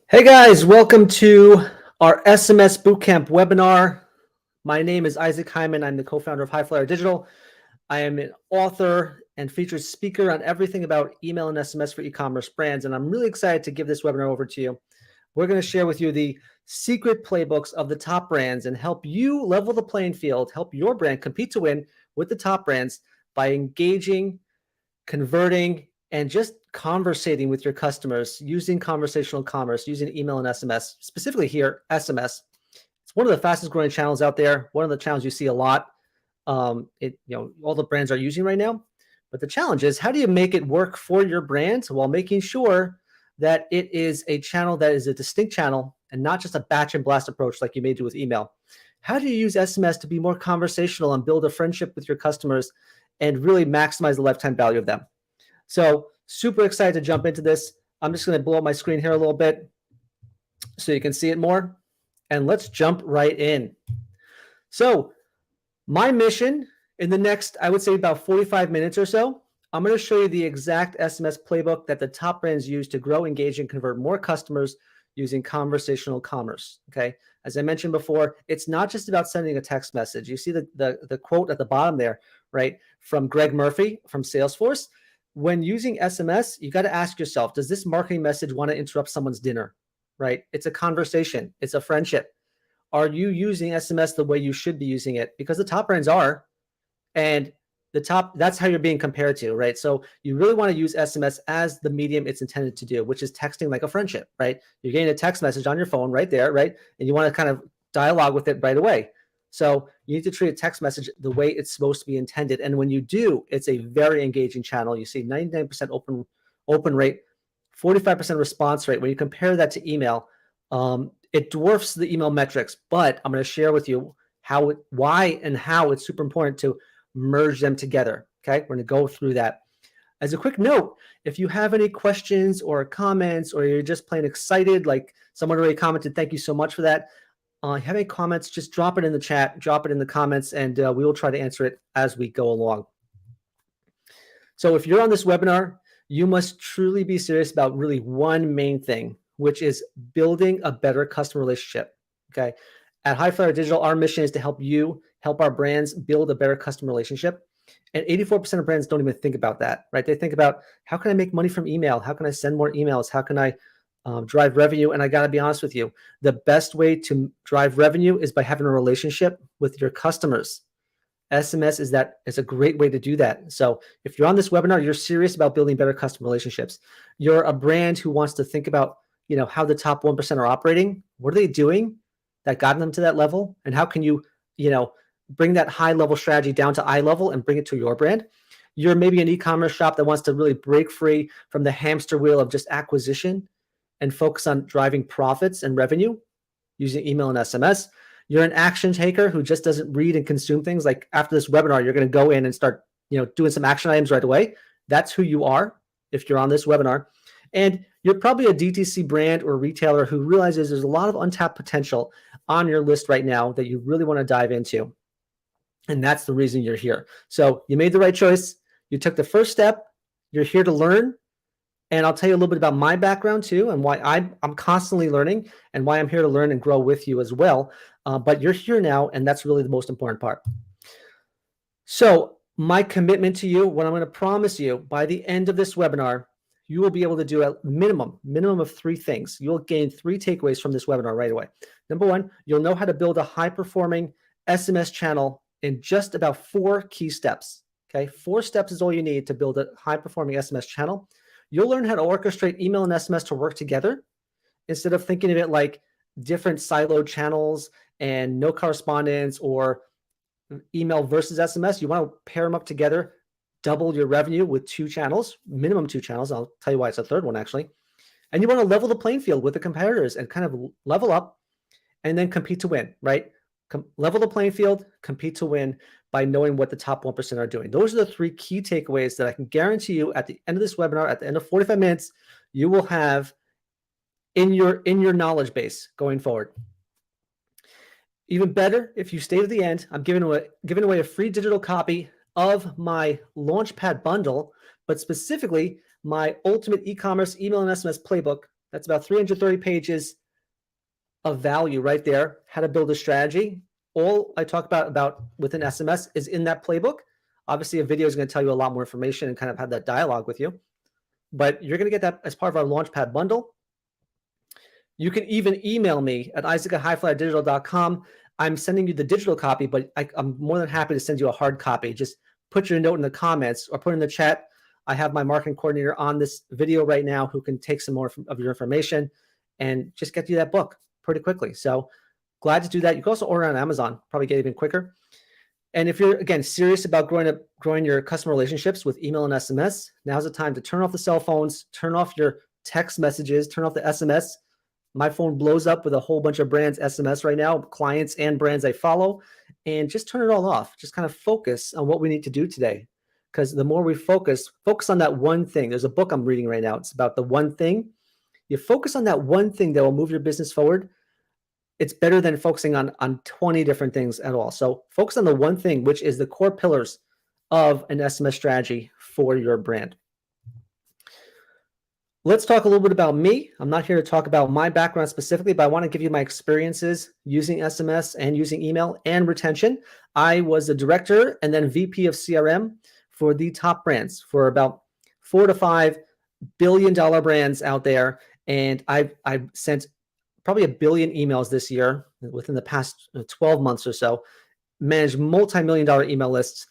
Hey guys, welcome to our SMS Bootcamp webinar. My name is Isaac Hyman. I'm the co-founder of HiFlyer Digital. I am an author and featured speaker on everything about email and SMS for e-commerce brands, and I'm really excited to give this webinar over to you. We're going to share with you the secret playbooks of the top brands and help you level the playing field, help your brand compete to win with the top brands by engaging, converting, and just conversating with your customers using conversational commerce, using email and SMS, specifically here, SMS. It's one of the fastest growing channels out there. One of the channels you see a lot. All the brands are using right now. But the challenge is, how do you make it work for your brand while making sure that it is a channel that is a distinct channel and not just a batch and blast approach like you may do with email? How do you use SMS to be more conversational and build a friendship with your customers and really maximize the lifetime value of them? So super excited to jump into this. I'm just going to blow up my screen here a little bit so you can see it more. And let's jump right in. So my mission in the next, I would say about 45 minutes or so, I'm going to show you the exact SMS playbook that the top brands use to grow, engage, and convert more customers using conversational commerce. Okay. As I mentioned before, it's not just about sending a text message. You see the quote at the bottom there, right? From Greg Murphy from Salesforce. When using SMS, you got to ask yourself, does this marketing message want to interrupt someone's dinner, right? It's a conversation. It's a friendship. Are you using SMS the way you should be using it? Because the top brands are, and that's how you're being compared to, right? So you really want to use SMS as the medium it's intended to do, which is texting like a friendship, right? You're getting a text message on your phone right there, right? And you want to kind of dialogue with it right away. So you need to treat a text message the way it's supposed to be intended. And when you do, it's a very engaging channel. You see 99% open rate, 45% response rate. When you compare that to email, it dwarfs the email metrics. But I'm going to share with you why and how it's super important to merge them together. Okay, we're going to go through that. As a quick note, if you have any questions or comments, or you're just plain excited, like someone already commented, thank you so much for that. Have any comments, just drop it in the chat, drop it in the comments, and we will try to answer it as we go along. So if you're on this webinar, you must truly be serious about really one main thing, which is building a better customer relationship. Okay. At HiFlyer Digital, our mission is to help our brands build a better customer relationship. And 84% of brands don't even think about that, right? They think about, how can I make money from email? How can I send more emails? How can I drive revenue? And I got to be honest with you, the best way to drive revenue is by having a relationship with your customers. SMS is a great way to do that. So if you're on this webinar, you're serious about building better customer relationships. You're a brand who wants to think about, how the top 1% are operating. What are they doing that got them to that level? And how can you, bring that high level strategy down to eye level and bring it to your brand? You're maybe an e-commerce shop that wants to really break free from the hamster wheel of just acquisition and focus on driving profits and revenue using email and SMS. You're an action taker who just doesn't read and consume things. Like after this webinar, you're going to go in and start, doing some action items right away. That's who you are if you're on this webinar. And you're probably a DTC brand or retailer who realizes there's a lot of untapped potential on your list right now that you really want to dive into. And that's the reason you're here. So you made the right choice. You took the first step. You're here to learn. And I'll tell you a little bit about my background too, and why I'm constantly learning, and why I'm here to learn and grow with you as well. But you're here now, and that's really the most important part. So my commitment to you, what I'm going to promise you, by the end of this webinar, you will be able to do a minimum of 3 things. You'll gain 3 takeaways from this webinar right away. Number 1, you'll know how to build a high-performing SMS channel in just about 4 key steps. Okay, 4 steps is all you need to build a high-performing SMS channel. You'll learn how to orchestrate email and SMS to work together instead of thinking of it like different siloed channels and no correspondence or email versus SMS. You want to pair them up together, double your revenue with 2 channels, minimum 2 channels. I'll tell you why it's a third one actually. And you want to level the playing field with the competitors and kind of level up and then compete to win, right? Level the playing field, compete to win by knowing what the top 1% are doing. Those are the 3 key takeaways that I can guarantee you at the end of this webinar, at the end of 45 minutes, you will have in your knowledge base going forward. Even better, if you stay to the end, I'm giving away a free digital copy of my Launchpad bundle, but specifically my ultimate e-commerce email and SMS playbook That's about 330 pages of value right there, how to build a strategy. All I talk about within SMS is in that playbook. Obviously, a video is going to tell you a lot more information and kind of have that dialogue with you. But you're going to get that as part of our Launchpad bundle. You can even email me at isaac@highflyerdigital.com. I'm sending you the digital copy, but I'm more than happy to send you a hard copy. Just put your note in the comments or put in the chat. I have my marketing coordinator on this video right now who can take some more of your information and just get you that book pretty quickly. So glad to do that. You can also order on Amazon, probably get even quicker. And if you're, again, serious about growing your customer relationships with email and SMS, now's the time to turn off the cell phones, turn off your text messages, turn off the SMS. My phone blows up with a whole bunch of brands SMS right now, clients and brands I follow, and just turn it all off. Just kind of focus on what we need to do today. Because the more we focus on that one thing. There's a book I'm reading right now. It's about the one thing. You focus on that one thing that will move your business forward. It's better than focusing on 20 different things at all. So focus on the one thing, which is the core pillars of an SMS strategy for your brand. Let's talk a little bit about me. I'm not here to talk about my background specifically, but I want to give you my experiences using SMS and using email and retention. I was the director and then VP of CRM for the top brands for about $4 to $5 billion brands out there. And I've sent probably 1 billion emails this year within the past 12 months or so, managed multi-million-dollar email lists.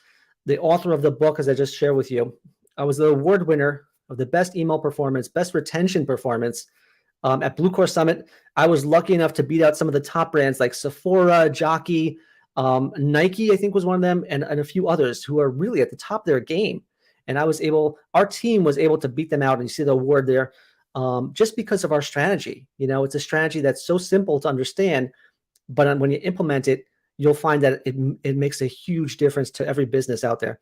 The author of the book, as I just shared with you, I was the award winner of the best email performance, best retention performance at Blue Core Summit. I was lucky enough to beat out some of the top brands like Sephora, Jockey, Nike, I think was one of them, and a few others who are really at the top of their game. And our team was able to beat them out, and you see the award there just because of our strategy. You know, it's a strategy that's so simple to understand, but when you implement it, you'll find that it makes a huge difference to every business out there.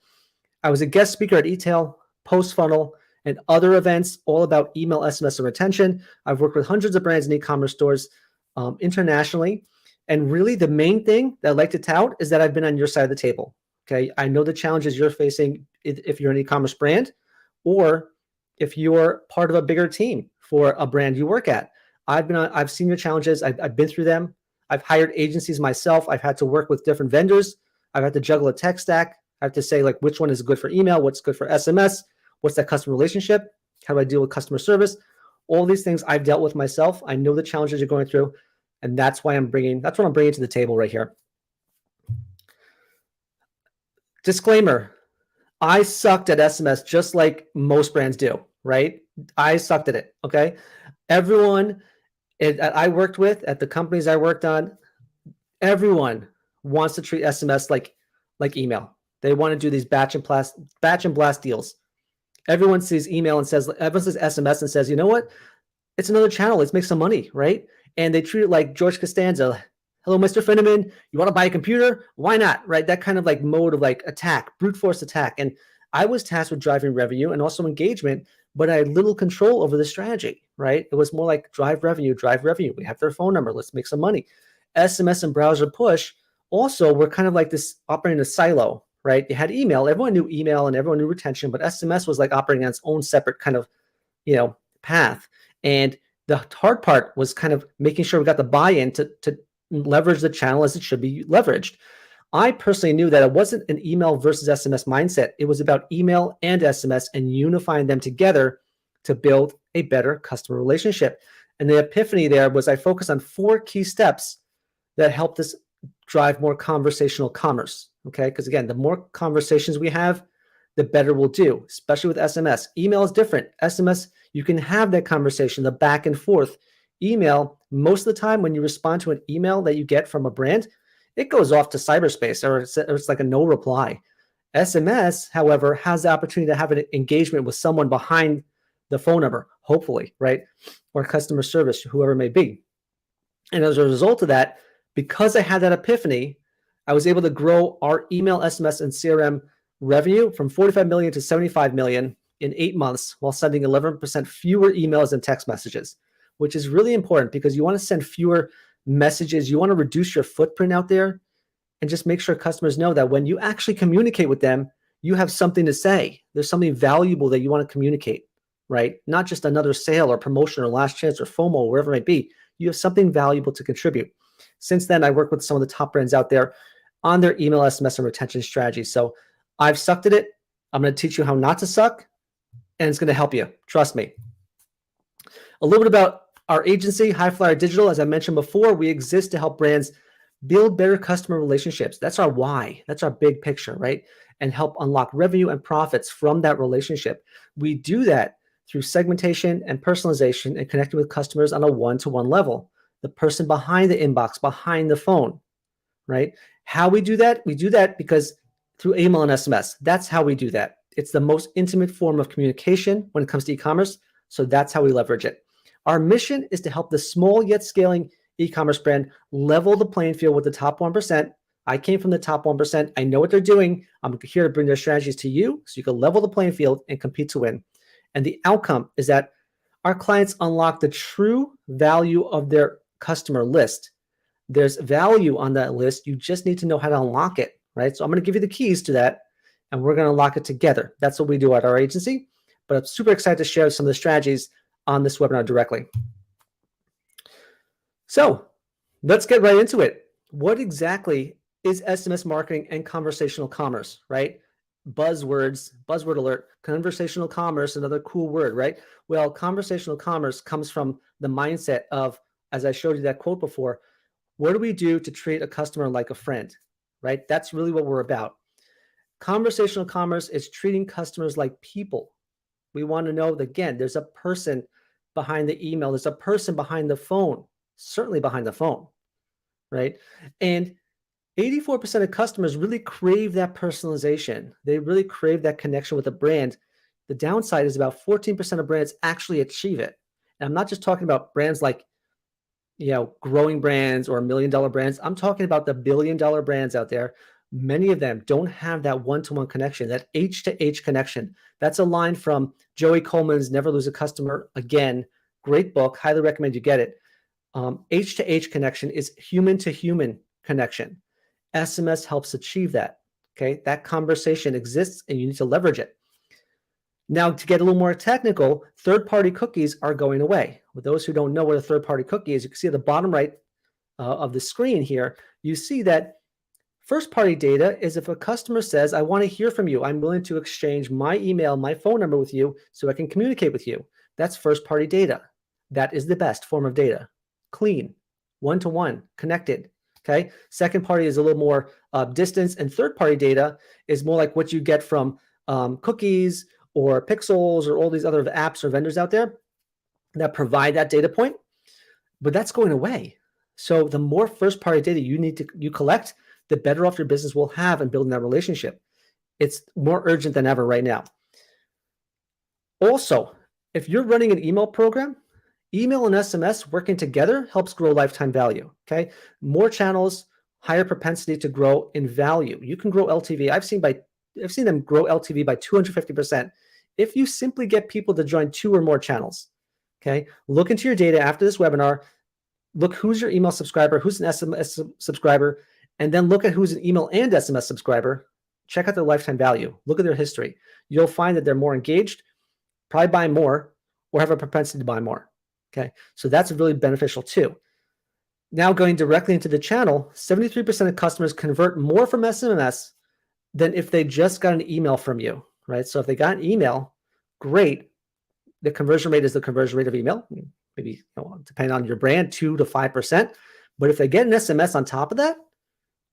I was a guest speaker at eTail, Post Funnel, and other events all about email, SMS, and retention. I've worked with hundreds of brands and e-commerce stores internationally. And really the main thing that I like to tout is that I've been on your side of the table. Okay. I know the challenges you're facing if you're an e-commerce brand or if you're part of a bigger team for a brand you work at. I've seen your challenges. I've been through them. I've hired agencies myself. I've had to work with different vendors. I've had to juggle a tech stack. I have to say like which one is good for email, what's good for SMS, what's that customer relationship, how do I deal with customer service? All these things I've dealt with myself. I know the challenges you're going through, and that's what I'm bringing to the table right here. Disclaimer, I sucked at SMS just like most brands do, right? I sucked at it, okay? Everyone I worked with at the companies I worked on, everyone wants to treat SMS like email. They want to do these batch and blast deals. Everyone sees email and everyone says SMS and says, you know what? It's another channel. Let's make some money, right? And they treat it like George Costanza. Hello, Mr. Finneman. You want to buy a computer? Why not? Right? That kind of like mode of like attack, brute force attack. And I was tasked with driving revenue and also engagement, but I had little control over the strategy, right? It was more like drive revenue. We have their phone number. Let's make some money. SMS and browser push also were kind of like this operating a silo, right? You had email. Everyone knew email and everyone knew retention, but SMS was like operating on its own separate kind of, path. And the hard part was kind of making sure we got the buy-in to leverage the channel as it should be leveraged. I personally knew that it wasn't an email versus SMS mindset. It was about email and SMS and unifying them together to build a better customer relationship. And the epiphany there was I focused on 4 key steps that helped us drive more conversational commerce. Okay, because again, the more conversations we have, the better we'll do, especially with SMS. Email is different. SMS, you can have that conversation, the back and forth. Email, most of the time when you respond to an email that you get from a brand, it goes off to cyberspace or it's like a no reply. SMS, however, has the opportunity to have an engagement with someone behind the phone number, hopefully, right? Or customer service, whoever it may be. And as a result of that, because I had that epiphany, I was able to grow our email, SMS, and CRM revenue from 45 million to 75 million in 8 months while sending 11% fewer emails and text messages, which is really important because you want to send fewer messages. You want to reduce your footprint out there and just make sure customers know that when you actually communicate with them, you have something to say. There's something valuable that you want to communicate, right? Not just another sale or promotion or last chance or FOMO, or wherever it might be. You have something valuable to contribute. Since then, I work with some of the top brands out there on their email, SMS, and retention strategies. So I've sucked at it. I'm going to teach you how not to suck, and it's going to help you. Trust me. A little bit about our agency, HiFlyer Digital. As I mentioned before, we exist to help brands build better customer relationships. That's our why. That's our big picture, right? And help unlock revenue and profits from that relationship. We do that through segmentation and personalization and connecting with customers on a one-to-one level. The person behind the inbox, behind the phone, right? How we do that? We do that because through email and SMS. That's how we do that. It's the most intimate form of communication when it comes to e-commerce. So that's how we leverage it. Our mission is to help the small yet scaling e-commerce brand level the playing field with the top 1%. I came from the top 1%. I know what they're doing. I'm here to bring their strategies to you so you can level the playing field and compete to win. And the outcome is that our clients unlock the true value of their customer list. There's value on that list. You just need to know how to unlock it, right? So I'm going to give you the keys to that, and we're going to unlock it together. That's what we do at our agency. But I'm super excited to share some of the strategies on this webinar directly. So let's get right into it. What exactly is SMS marketing and conversational commerce, right? Buzzwords, buzzword alert, conversational commerce, another cool word, right? Well, conversational commerce comes from the mindset of, as I showed you that quote before, what do we do to treat a customer like a friend, right? That's really what we're about. Conversational commerce is treating customers like people. We want to know that, again, there's a person behind the email. There's a person behind the phone, certainly behind the phone, right? And 84% of customers really crave that personalization. They really crave that connection with the brand. The downside is about 14% of brands actually achieve it. And I'm not just talking about brands like, growing brands or $1 million brands. I'm talking about the $1 billion brands out there. Many of them don't have that one-to-one connection, that H-to-H connection. That's a line from Joey Coleman's Never Lose a Customer Again. Great book. Highly recommend you get it. H-to-H connection is human-to-human connection. SMS helps achieve that. Okay, that conversation exists and you need to leverage it. Now, to get a little more technical, third-party cookies are going away. With those who don't know what a third-party cookie is, you can see at the bottom right of the screen here, you see that first-party data is if a customer says, I want to hear from you. I'm willing to exchange my email, my phone number with you so I can communicate with you. That's first-party data. That is the best form of data. Clean, one-to-one, connected. Okay. Second party is a little more distance, and third party data is more like what you get from cookies or pixels or all these other apps or vendors out there that provide that data point. But that's going away. So the more first party data you collect, the better off your business will have in building that relationship. It's more urgent than ever right now. Also, if you're running an email program, email and SMS working together helps grow lifetime value, okay? More channels, higher propensity to grow in value. You can grow LTV. I've seen them grow LTV by 250% if you simply get people to join 2 or more channels, okay? Look into your data after this webinar. Look who's your email subscriber, who's an SMS subscriber, and then look at who's an email and SMS subscriber. Check out their lifetime value. Look at their history. You'll find that they're more engaged, probably buy more, or have a propensity to buy more. Okay, so that's really beneficial too. Now going directly into the channel, 73% of customers convert more from SMS than if they just got an email from you, right? So if they got an email, great. The conversion rate is the conversion rate of email, maybe depending on your brand, 2 to 5%. But if they get an SMS on top of that,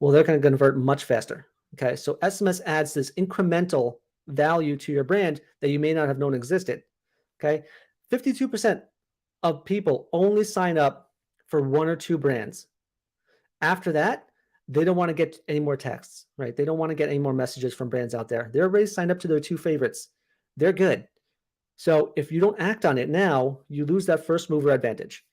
well, they're going to convert much faster. Okay, so SMS adds this incremental value to your brand that you may not have known existed. Okay, 52% of people only sign up for 1 or 2 brands. After that, they don't want to get any more texts, right? They don't want to get any more messages from brands out there. They're already signed up to their 2 favorites. They're good. So if you don't act on it now, you lose that first mover advantage.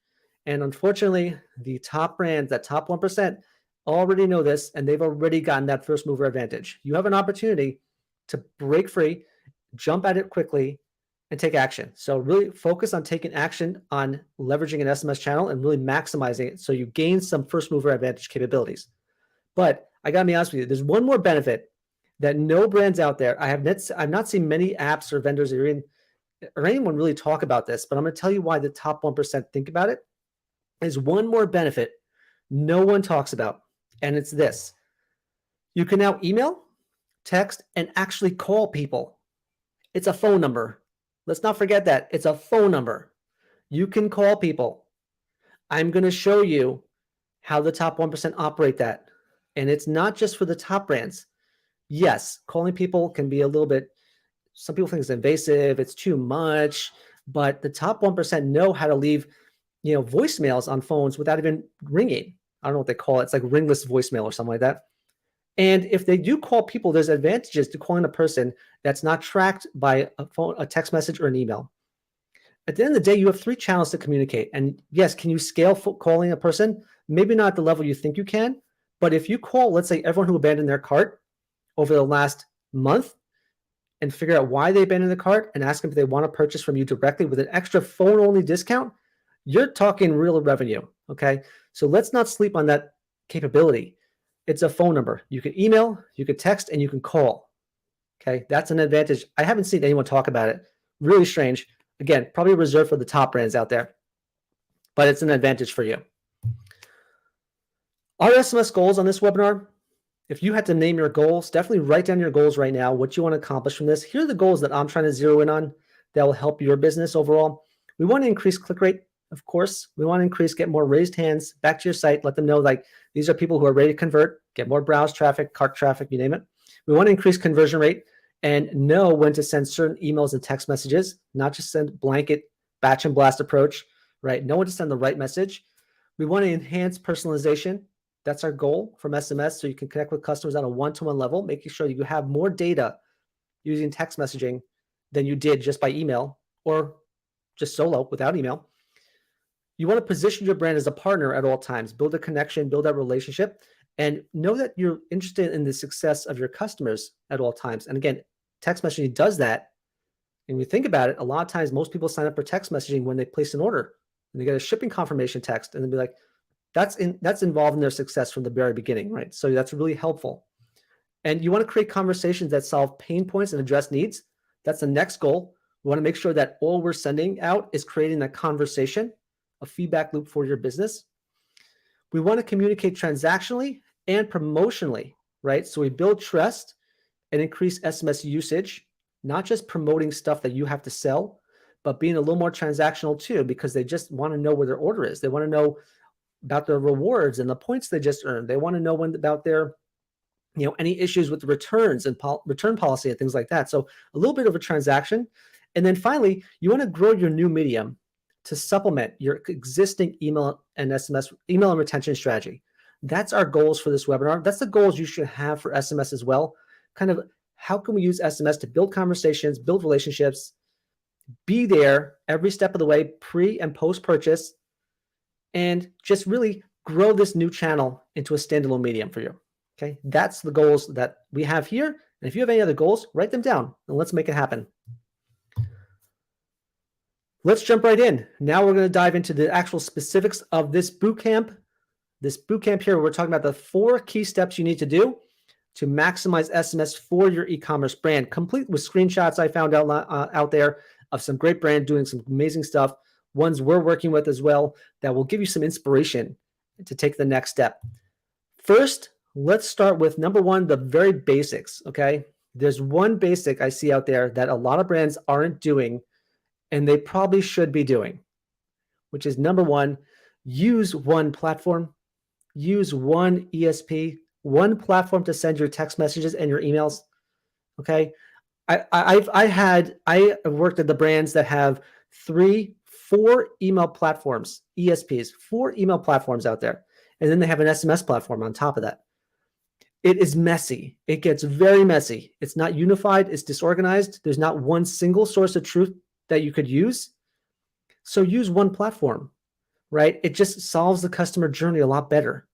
And unfortunately, the top brands, that top 1%, already know this, and they've already gotten that first mover advantage. You have an opportunity to break free, jump at it quickly, and take action. So really focus on taking action on leveraging an SMS channel and really maximizing it so you gain some first mover advantage capabilities. But I got to be honest with you, there's one more benefit that no brands out there, I've not seen many apps or vendors that are in or anyone really talk about this, but I'm going to tell you why the top 1% think about it. Is one more benefit no one talks about, and it's this. You can now email, text, and actually call people. It's a phone number. Let's not forget that. It's a phone number. You can call people. I'm going to show you how the top 1% operate that. And it's not just for the top brands. Yes, calling people can be a little bit, some people think it's invasive, it's too much, but the top 1% know how to leave, voicemails on phones without even ringing. I don't know what they call it. It's like ringless voicemail or something like that. And if they do call people, there's advantages to calling a person that's not tracked by a phone, a text message, or an email. At the end of the day, you have 3 channels to communicate. And yes, can you scale calling a person? Maybe not at the level you think you can, but if you call, let's say, everyone who abandoned their cart over the last month and figure out why they abandoned the cart and ask them if they want to purchase from you directly with an extra phone-only discount, you're talking real revenue, okay? So let's not sleep on that capability. It's a phone number. You can email, you can text, and you can call, okay? That's an advantage. I haven't seen anyone talk about it. Really strange. Again, probably reserved for the top brands out there, but it's an advantage for you. Our SMS goals on this webinar, if you had to name your goals, definitely write down your goals right now, what you want to accomplish from this. Here are the goals that I'm trying to zero in on that will help your business overall. We want to increase click rate, of course. We want to get more raised hands back to your site. Let them know, like, these are people who are ready to convert, get more browse traffic, cart traffic, you name it. We want to increase conversion rate and know when to send certain emails and text messages, not just send blanket batch and blast approach, right? Know when to send the right message. We want to enhance personalization. That's our goal from SMS, so you can connect with customers on a one-to-one level, making sure you have more data using text messaging than you did just by email or just solo without email. You want to position your brand as a partner at all times, build a connection, build that relationship, and know that you're interested in the success of your customers at all times. And again, text messaging does that. And when you think about it, a lot of times most people sign up for text messaging when they place an order and they get a shipping confirmation text and they'll be like, that's involved in their success from the very beginning, right? So that's really helpful. And you want to create conversations that solve pain points and address needs. That's the next goal. We want to make sure that all we're sending out is creating a conversation, a feedback loop for your business. We want to communicate transactionally and promotionally, right? So we build trust and increase SMS usage, not just promoting stuff that you have to sell, but being a little more transactional too, because they just want to know where their order is. They want to know about their rewards and the points they just earned. They want to know about their, any issues with the returns and return policy and things like that. So a little bit of a transaction. And then finally, you want to grow your new medium to supplement your existing email and SMS, email and retention strategy. That's our goals for this webinar. That's the goals you should have for SMS as well. Kind of how can we use SMS to build conversations, build relationships, be there every step of the way, pre and post purchase, and just really grow this new channel into a standalone medium for you. Okay, that's the goals that we have here. And if you have any other goals, write them down and let's make it happen. Let's jump right in. Now we're going to dive into the actual specifics of this bootcamp. This bootcamp here, we're talking about the 4 key steps you need to do to maximize SMS for your e-commerce brand, complete with screenshots I found out there of some great brand doing some amazing stuff, ones we're working with as well, that will give you some inspiration to take the next step. First, let's start with number 1, the very basics, okay? There's one basic I see out there that a lot of brands aren't doing, and they probably should be doing, which is number 1, use one platform, use one ESP, one platform to send your text messages and your emails, okay? I have worked at the brands that have 3, 4 email platforms, ESPs, 4 email platforms out there. And then they have an SMS platform on top of that. It is messy. It gets very messy. It's not unified. It's disorganized. There's not one single source of truth that you could use. So use one platform, right? It just solves the customer journey a lot better.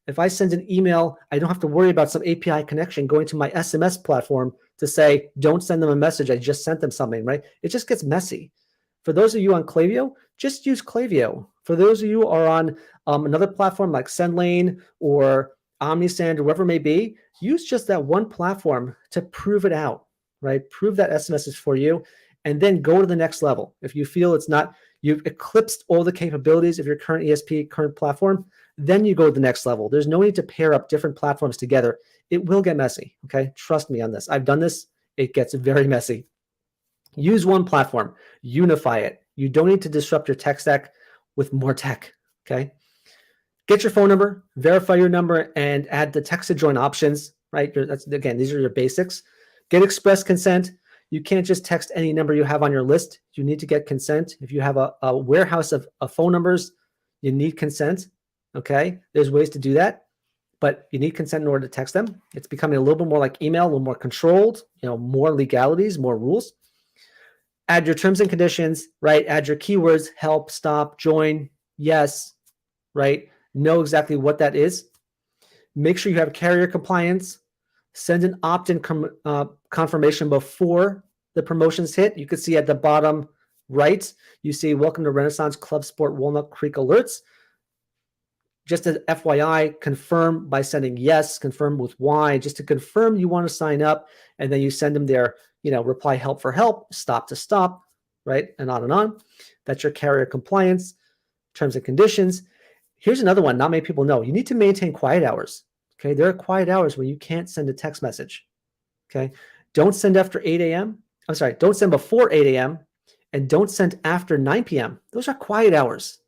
If I send an email, I don't have to worry about some API connection going to my SMS platform to say, don't send them a message. I just sent them something, right? It just gets messy. For those of you on Klaviyo, just use Klaviyo. For those of you who are on another platform like SendLane or OmniSend or whatever it may be, use just that one platform to prove it out, right? Prove that SMS is for you. and then go to the next level. If you feel you've eclipsed all the capabilities of your current ESP, current platform, then you go to the next level. There's no need to pair up different platforms together. It will get messy, okay? Trust me on this. I've done this. It gets very messy. Use one platform, unify it. You don't need to disrupt your tech stack with more tech, okay? Get your phone number, verify your number, and add the text to join options, right? Again, these are your basics. Get express consent. You can't just text any number you have on your list. You need to get consent. If you have a warehouse of phone numbers, you need consent, okay? There's ways to do that, but you need consent in order to text them. It's becoming a little bit more like email, a little more controlled, more legalities, more rules. Add your terms and conditions, right? Add your keywords, help, stop, join, yes, right? Know exactly what that is. Make sure you have carrier compliance. Send an opt-in confirmation before the promotions hit. You can see at the bottom right, you see welcome to Renaissance Club Sport Walnut Creek alerts. Just as FYI, confirm by sending yes, confirm with Y, just to confirm you want to sign up, and then you send them their reply help for help, stop to stop, right? And on and on. That's your carrier compliance, terms and conditions. Here's another one not many people know. You need to maintain quiet hours, okay? There are quiet hours when you can't send a text message, okay? Don't send after 8 a.m. I'm sorry, don't send before 8 a.m. and don't send after 9 p.m. Those are quiet hours.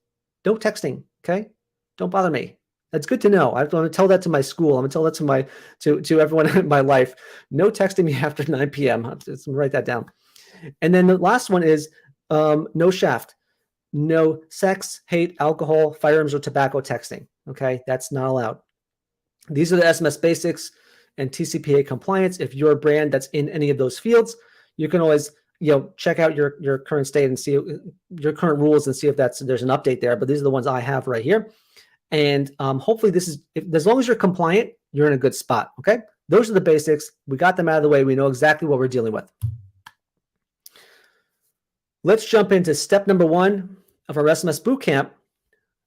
No texting, okay? Don't bother me. That's good to know. I'm going to tell that to my school. I'm going to tell that to everyone in my life. No texting me after 9 p.m. I'm just going to write that down. And then the last one is no shaft. No sex, hate, alcohol, firearms, or tobacco texting. Okay, that's not allowed. These are the SMS basics and TCPA compliance. If you're a brand that's in any of those fields, you can always check out your current state and see your current rules and see if there's an update there. But these are the ones I have right here. And hopefully as long as you're compliant, you're in a good spot, okay? Those are the basics. We got them out of the way. We know exactly what we're dealing with. Let's jump into step number 1 of our SMS Bootcamp.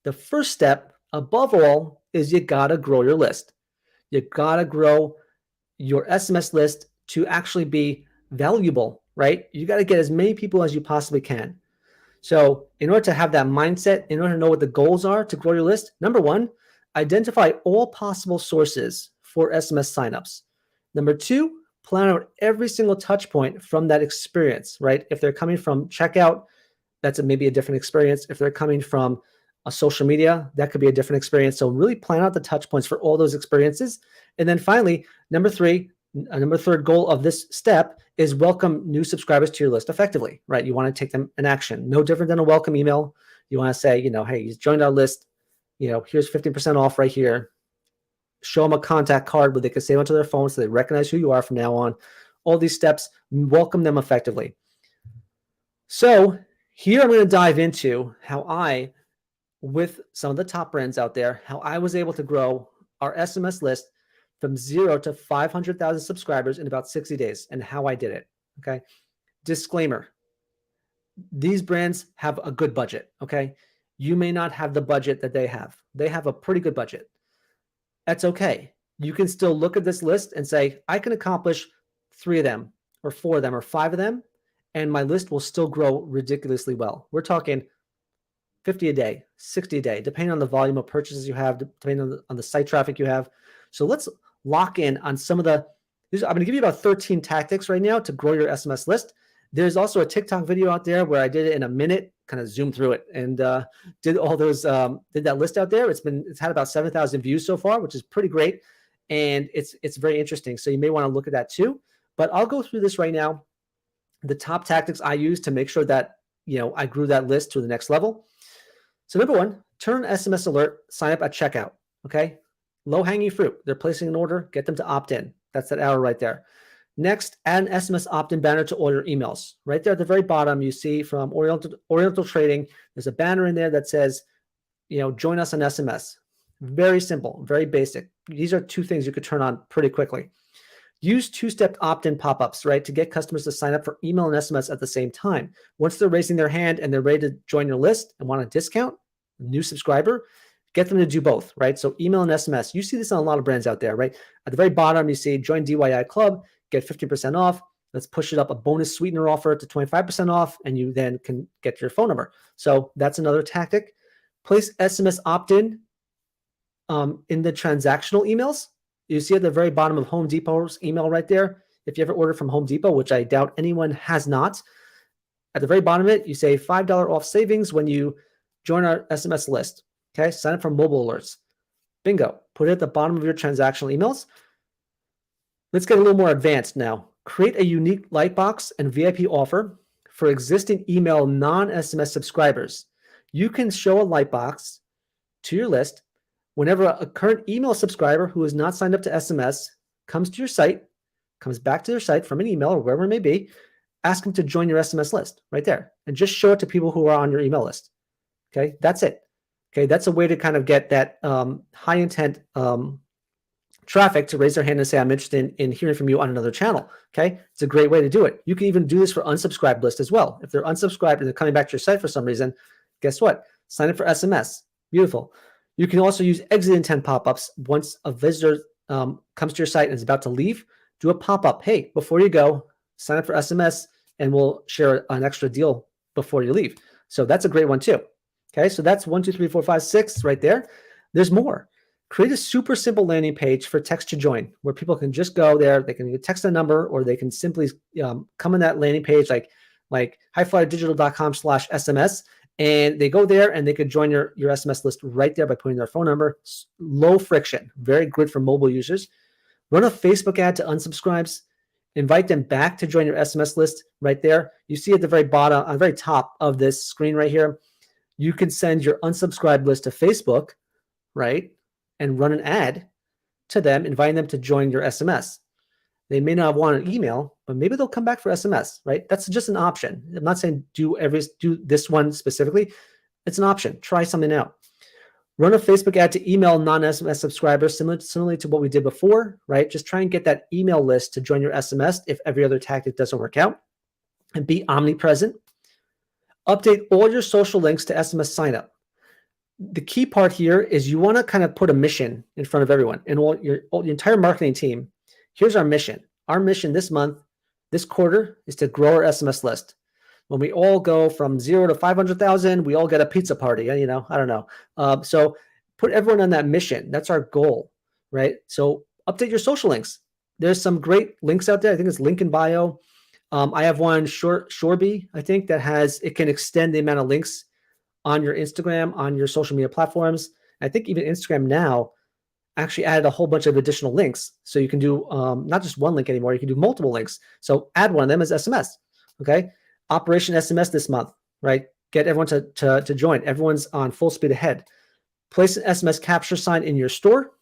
The first step, above all, is you got to grow your list. You got to grow your SMS list to actually be valuable, right? You got to get as many people as you possibly can. So in order to have that mindset, in order to know what the goals are to grow your list, number 1, identify all possible sources for SMS signups. Number 2, plan out every single touch point from that experience, right? If they're coming from checkout, that's maybe a different experience. If they're coming from a social media, that could be a different experience. So really plan out the touch points for all those experiences. And then finally, number 3, number third goal of this step is welcome new subscribers to your list effectively, right? You want to take them in action. No different than a welcome email. You want to say, hey, you joined our list. Here's 15% off right here. Show them a contact card where they can save onto their phone so they recognize who you are from now on. All these steps, welcome them effectively. So here I'm going to dive into how I, with some of the top brands out there, how I was able to grow our SMS list from 0 to 500,000 subscribers in about 60 days and how I did it, okay? Disclaimer, these brands have a good budget, okay? You may not have the budget that they have. They have a pretty good budget. That's okay. You can still look at this list and say, I can accomplish 3 of them or 4 of them or 5 of them, and my list will still grow ridiculously well. We're talking 50 a day, 60 a day, depending on the volume of purchases you have, depending on the site traffic you have. So let's lock in on some of I'm going to give you about 13 tactics right now to grow your SMS list. There's also a TikTok video out there where I did it in a minute, kind of zoomed through it and did all those, did that list out there. It's had about 7,000 views so far, which is pretty great. And it's very interesting. So you may want to look at that too, but I'll go through this right now. The top tactics I use to make sure that, I grew that list to the next level. So number 1, turn SMS alert, sign up at checkout. Okay. Low-hanging fruit. They're placing an order, get them to opt in. That's that arrow right there. Next, add an SMS opt-in banner to all your emails. Right there at the very bottom, you see from Oriental Trading, there's a banner in there that says, join us on SMS. Very simple, very basic. These are 2 things you could turn on pretty quickly. Use 2-step opt-in pop-ups, right, to get customers to sign up for email and SMS at the same time. Once they're raising their hand and they're ready to join your list and want a discount, new subscriber, get them to do both, right? So email and SMS. You see this on a lot of brands out there, right? At the very bottom, you see join DYI Club, get 50% off. Let's push it up a bonus sweetener offer to 25% off, and you then can get your phone number. So that's another tactic. Place SMS opt-in in the transactional emails. You see at the very bottom of Home Depot's email right there. If you ever order from Home Depot, which I doubt anyone has not, at the very bottom of it, you say $5 off savings when you join our SMS list. Okay, sign up for mobile alerts. Bingo. Put it at the bottom of your transactional emails. Let's get a little more advanced now. Create a unique Lightbox and VIP offer for existing email non-SMS subscribers. You can show a Lightbox to your list whenever a current email subscriber who is not signed up to SMS comes to your site, comes back to their site from an email or wherever it may be, ask them to join your SMS list right there, and just show it to people who are on your email list. Okay, that's it. Okay, that's a way to kind of get that high intent traffic to raise their hand and say, I'm interested in hearing from you on another channel. Okay, it's a great way to do it. You can even do this for unsubscribed list as well. If they're unsubscribed and they're coming back to your site for some reason, guess what? Sign up for SMS. Beautiful. You can also use exit intent pop-ups. Once a visitor comes to your site and is about to leave, do a pop-up. Hey, before you go, sign up for SMS and we'll share an extra deal before you leave. So that's a great one too. Okay, so that's 1, 2, 3, 4, 5, 6 right there. There's more. Create a super simple landing page for text to join, where people can just go there. They can text a number, or they can simply come on that landing page like HiFlyerDigital.com/SMS, and they go there and they could join your SMS list right there by putting their phone number. Low friction, very good for mobile users. Run a Facebook ad to unsubscribes. Invite them back to join your SMS list right there. You see at the very bottom, on the very top of this screen right here, you can send your unsubscribed list to Facebook, right? And run an ad to them, inviting them to join your SMS. They may not want an email, but maybe they'll come back for SMS, right? That's just an option. I'm not saying do this one specifically. It's an option. Try something out. Run a Facebook ad to email non-SMS subscribers, similarly to what we did before, right? Just try and get that email list to join your SMS if every other tactic doesn't work out. And be omnipresent. Update all your social links to SMS signup. The key part here is you want to kind of put a mission in front of everyone and all your entire marketing team. Here's our mission. Our mission this month, this quarter, is to grow our SMS list. When we all go from 0 to 500,000, we all get a pizza party. I don't know. So put everyone on that mission. That's our goal, right? So update your social links. There's some great links out there. I think it's link in bio. I have one, Shoreby, I think, it can extend the amount of links on your Instagram, on your social media platforms. I think even Instagram now actually added a whole bunch of additional links. So you can do not just one link anymore, you can do multiple links. So add one of them as SMS, okay? Operation SMS this month, right? Get everyone to join. Everyone's on full speed ahead. Place an SMS capture sign in your store.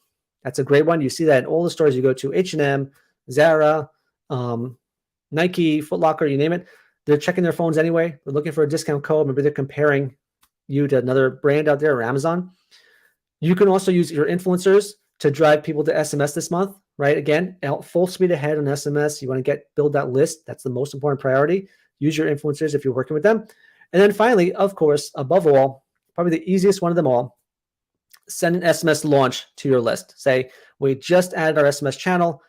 That's a great one. You see that in all the stores you go to, H&M, Zara, Nike, Foot Locker, you name it. They're checking their phones anyway. They're looking for a discount code. Maybe they're comparing you to another brand out there or Amazon. You can also use your influencers to drive people to SMS this month, right? Again, full speed ahead on SMS. You want to build that list. That's the most important priority. Use your influencers if you're working with them. And then finally, of course, above all, probably the easiest one of them all, send an SMS launch to your list. Say, we just added our SMS channel.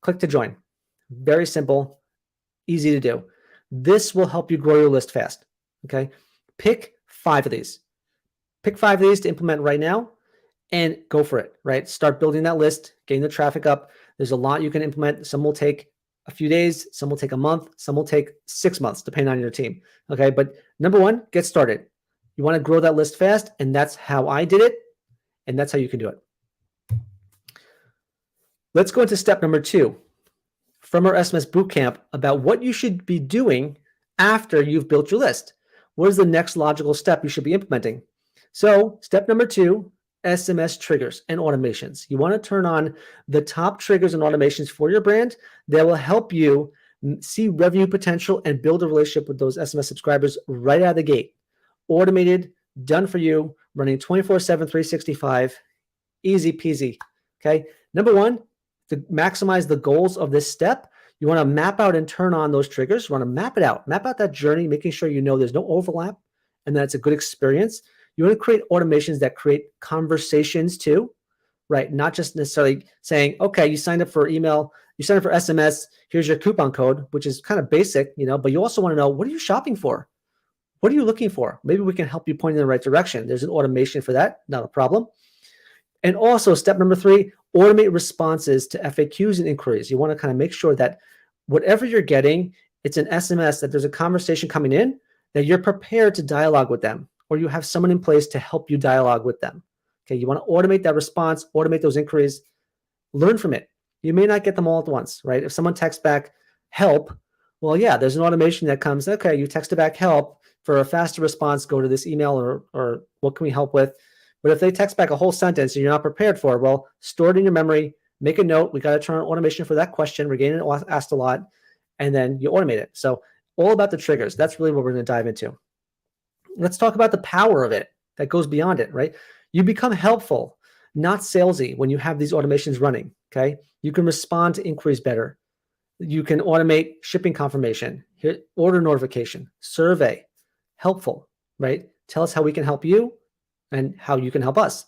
Click to join. Very simple, easy to do. This will help you grow your list fast, okay? Pick 5 of these. Pick 5 of these to implement right now and go for it, right? Start building that list, getting the traffic up. There's a lot you can implement. Some will take a few days, some will take a month, some will take 6 months, depending on your team, okay? But number one, get started. You want to grow that list fast, and that's how I did it, and that's how you can do it. Let's go into step number 2 from our SMS Bootcamp about what you should be doing after you've built your list. What is the next logical step you should be implementing? So step number 2, SMS triggers and automations. You want to turn on the top triggers and automations for your brand that will help you see revenue potential and build a relationship with those SMS subscribers right out of the gate. Automated, done for you, running 24/7, 365, easy peasy, okay? Number 1, to maximize the goals of this step, you want to map out and turn on those triggers. You want to map it out. Map out that journey, making sure you know there's no overlap and that it's a good experience. You want to create automations that create conversations too, right? Not just necessarily saying, okay, you signed up for email You sign up for SMS, here's your coupon code, which is kind of basic, but you also want to know, what are you shopping for? What are you looking for? Maybe we can help you point in the right direction. There's an automation for that, not a problem. And also step number 3, automate responses to FAQs and inquiries. You want to kind of make sure that whatever you're getting, it's an SMS, that there's a conversation coming in, that you're prepared to dialogue with them, or you have someone in place to help you dialogue with them. Okay, you want to automate that response, automate those inquiries, learn from it. You may not get them all at once, right? If someone texts back help, well, yeah, there's an automation that comes, okay, you texted back help. For a faster response, go to this email, or what can we help with? But if they text back a whole sentence and you're not prepared for it, well, store it in your memory, make a note. We got to turn on automation for that question. We're getting it asked a lot, and then you automate it. So all about the triggers. That's really what we're going to dive into. Let's talk about the power of it that goes beyond it, right? You become helpful, not salesy, when you have these automations running, okay? You can respond to inquiries better. You can automate shipping confirmation, order notification, survey. Helpful, right? Tell us how we can help you and how you can help us.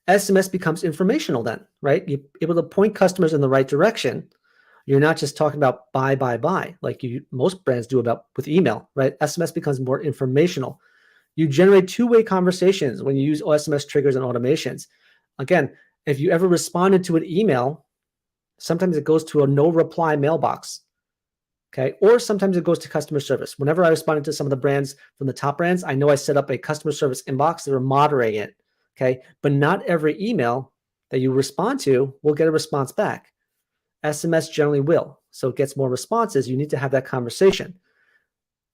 SMS becomes informational then, right? You're able to point customers in the right direction. You're not just talking about buy, like most brands do with email, right? SMS becomes more informational. You generate two-way conversations when you use SMS triggers and automations. Again, if you ever responded to an email, sometimes it goes to a no reply mailbox. Okay, or sometimes it goes to customer service. Whenever I responded to some of the brands from the top brands, I know I set up a customer service inbox. They were moderating it. Okay, but not every email that you respond to will get a response back. SMS generally will. So it gets more responses. You need to have that conversation.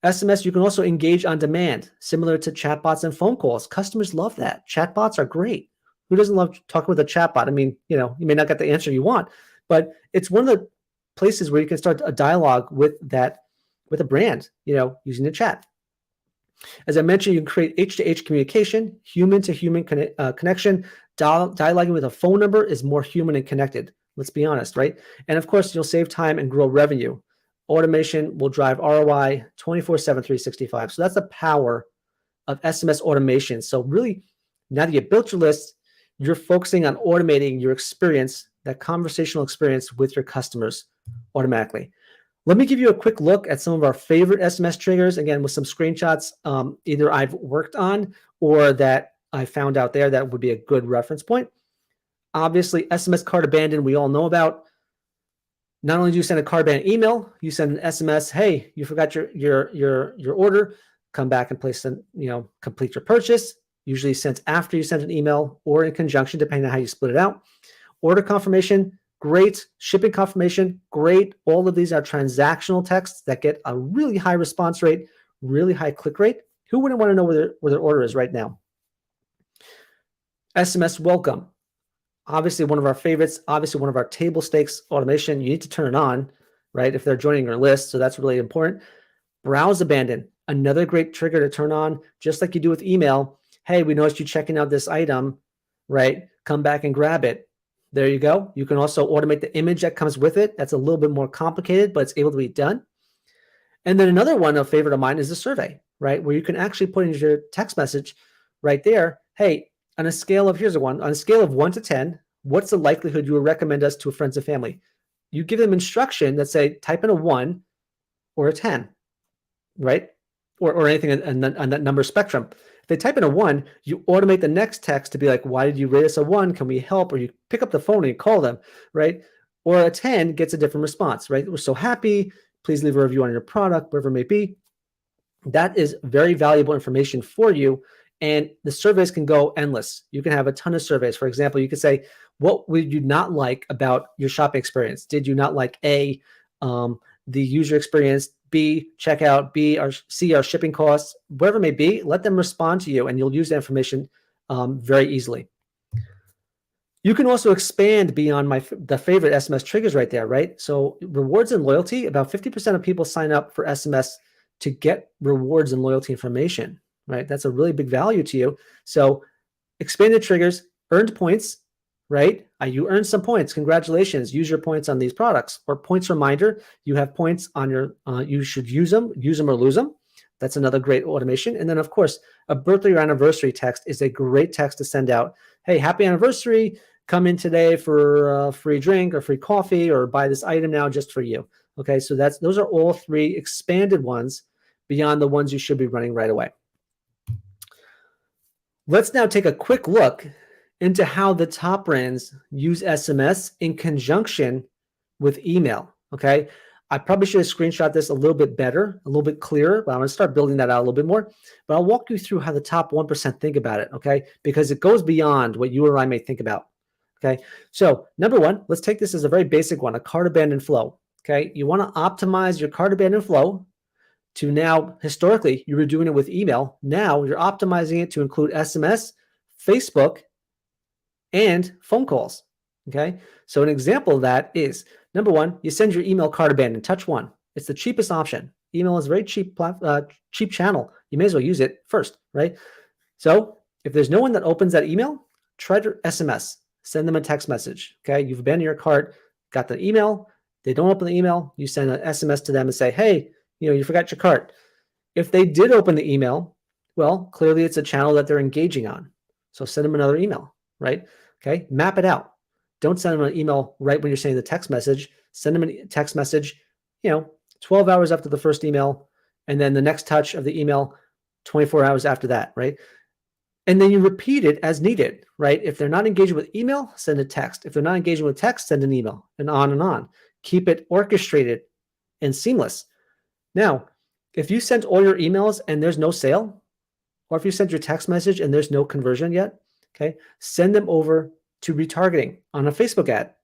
SMS, you can also engage on demand, similar to chatbots and phone calls. Customers love that. Chatbots are great. Who doesn't love talking with a chatbot? I mean, you may not get the answer you want, but it's one of the places where you can start a dialogue with a brand, using the chat. As I mentioned, you can create H2H communication, human-to-human connection. Dialoguing with a phone number is more human and connected. Let's be honest, right? And of course, you'll save time and grow revenue. Automation will drive ROI 24/7, 365. So that's the power of SMS automation. So really, now that you built your list, you're focusing on automating your experience, that conversational experience with your customers automatically. Let me give you a quick look at some of our favorite SMS triggers, again, with some screenshots either I've worked on or that I found out there that would be a good reference point. Obviously, SMS cart abandon, we all know about. Not only do you send a cart abandon email, you send an SMS, hey, you forgot your order, come back and complete your purchase. Usually sent after you sent an email or in conjunction, depending on how you split it out. Order confirmation, great. Shipping confirmation, great. All of these are transactional texts that get a really high response rate, really high click rate. Who wouldn't want to know where their order is right now? SMS welcome. Obviously one of our favorites, obviously one of our table stakes automation. You need to turn it on, right, if they're joining your list. So that's really important. Browse abandon, another great trigger to turn on, just like you do with email. Hey, we noticed you checking out this item, right? Come back and grab it. There you go. You can also automate the image that comes with it. That's a little bit more complicated, but it's able to be done. And then another one, a favorite of mine, is a survey, right? Where you can actually put in your text message right there. Hey, on a scale of, here's a one, on a scale of 1 to 10, what's the likelihood you would recommend us to friends and family? You give them instruction that say, type in a 1 or a 10, right? Or anything on that number spectrum. If they type in a 1, you automate the next text to be like, why did you rate us a 1? Can we help? Or you pick up the phone and you call them, right? Or a 10 gets a different response, right? We're so happy. Please leave a review on your product, wherever it may be. That is very valuable information for you. And the surveys can go endless. You can have a ton of surveys. For example, you could say, what would you not like about your shopping experience? Did you not like A, the user experience, B, checkout, C, our shipping costs, whatever it may be? Let them respond to you and you'll use that information very easily. You can also expand beyond the favorite SMS triggers right there, right? So rewards and loyalty, about 50% of people sign up for SMS to get rewards and loyalty information, right? That's a really big value to you. So expanded triggers, earned points, right? You earned some points. Congratulations. Use your points on these products. Or points reminder, you have points on your, you should use them or lose them. That's another great automation. And then of course, a birthday or anniversary text is a great text to send out. Hey, happy anniversary. come in today for a free drink or free coffee, or buy this item now just for you. Okay, so those are all 3 expanded ones beyond the ones you should be running right away. Let's now take a quick look into how the top brands use SMS in conjunction with email. Okay, I probably should have screenshot this a little bit better, a little bit clearer, but I'm going to start building that out a little bit more. But I'll walk you through how the top 1% think about it, okay? Because it goes beyond what you or I may think about, okay? So number 1, let's take this as a very basic one, a cart abandon flow, okay? You want to optimize your cart abandon flow to now, historically, you were doing it with email. Now you're optimizing it to include SMS, Facebook, and phone calls, okay? So an example of that is, number 1, you send your email cart abandon, touch 1. It's the cheapest option. Email is a very cheap channel. You may as well use it first, right? So if there's no one that opens that email, try to SMS, send them a text message, okay? You've abandoned your cart, got the email, they don't open the email, you send an SMS to them and say, hey, you forgot your cart. If they did open the email, well, clearly it's a channel that they're engaging on. So send them another email, right? Okay, map it out. Don't send them an email right when you're sending the text message. Send them a text message, 12 hours after the first email, and then the next touch of the email, 24 hours after that, right? And then you repeat it as needed, right? If they're not engaging with email, send a text. If they're not engaging with text, send an email, and on and on. Keep it orchestrated and seamless. Now, if you sent all your emails and there's no sale, or if you sent your text message and there's no conversion yet, okay, send them over to retargeting on a Facebook ad.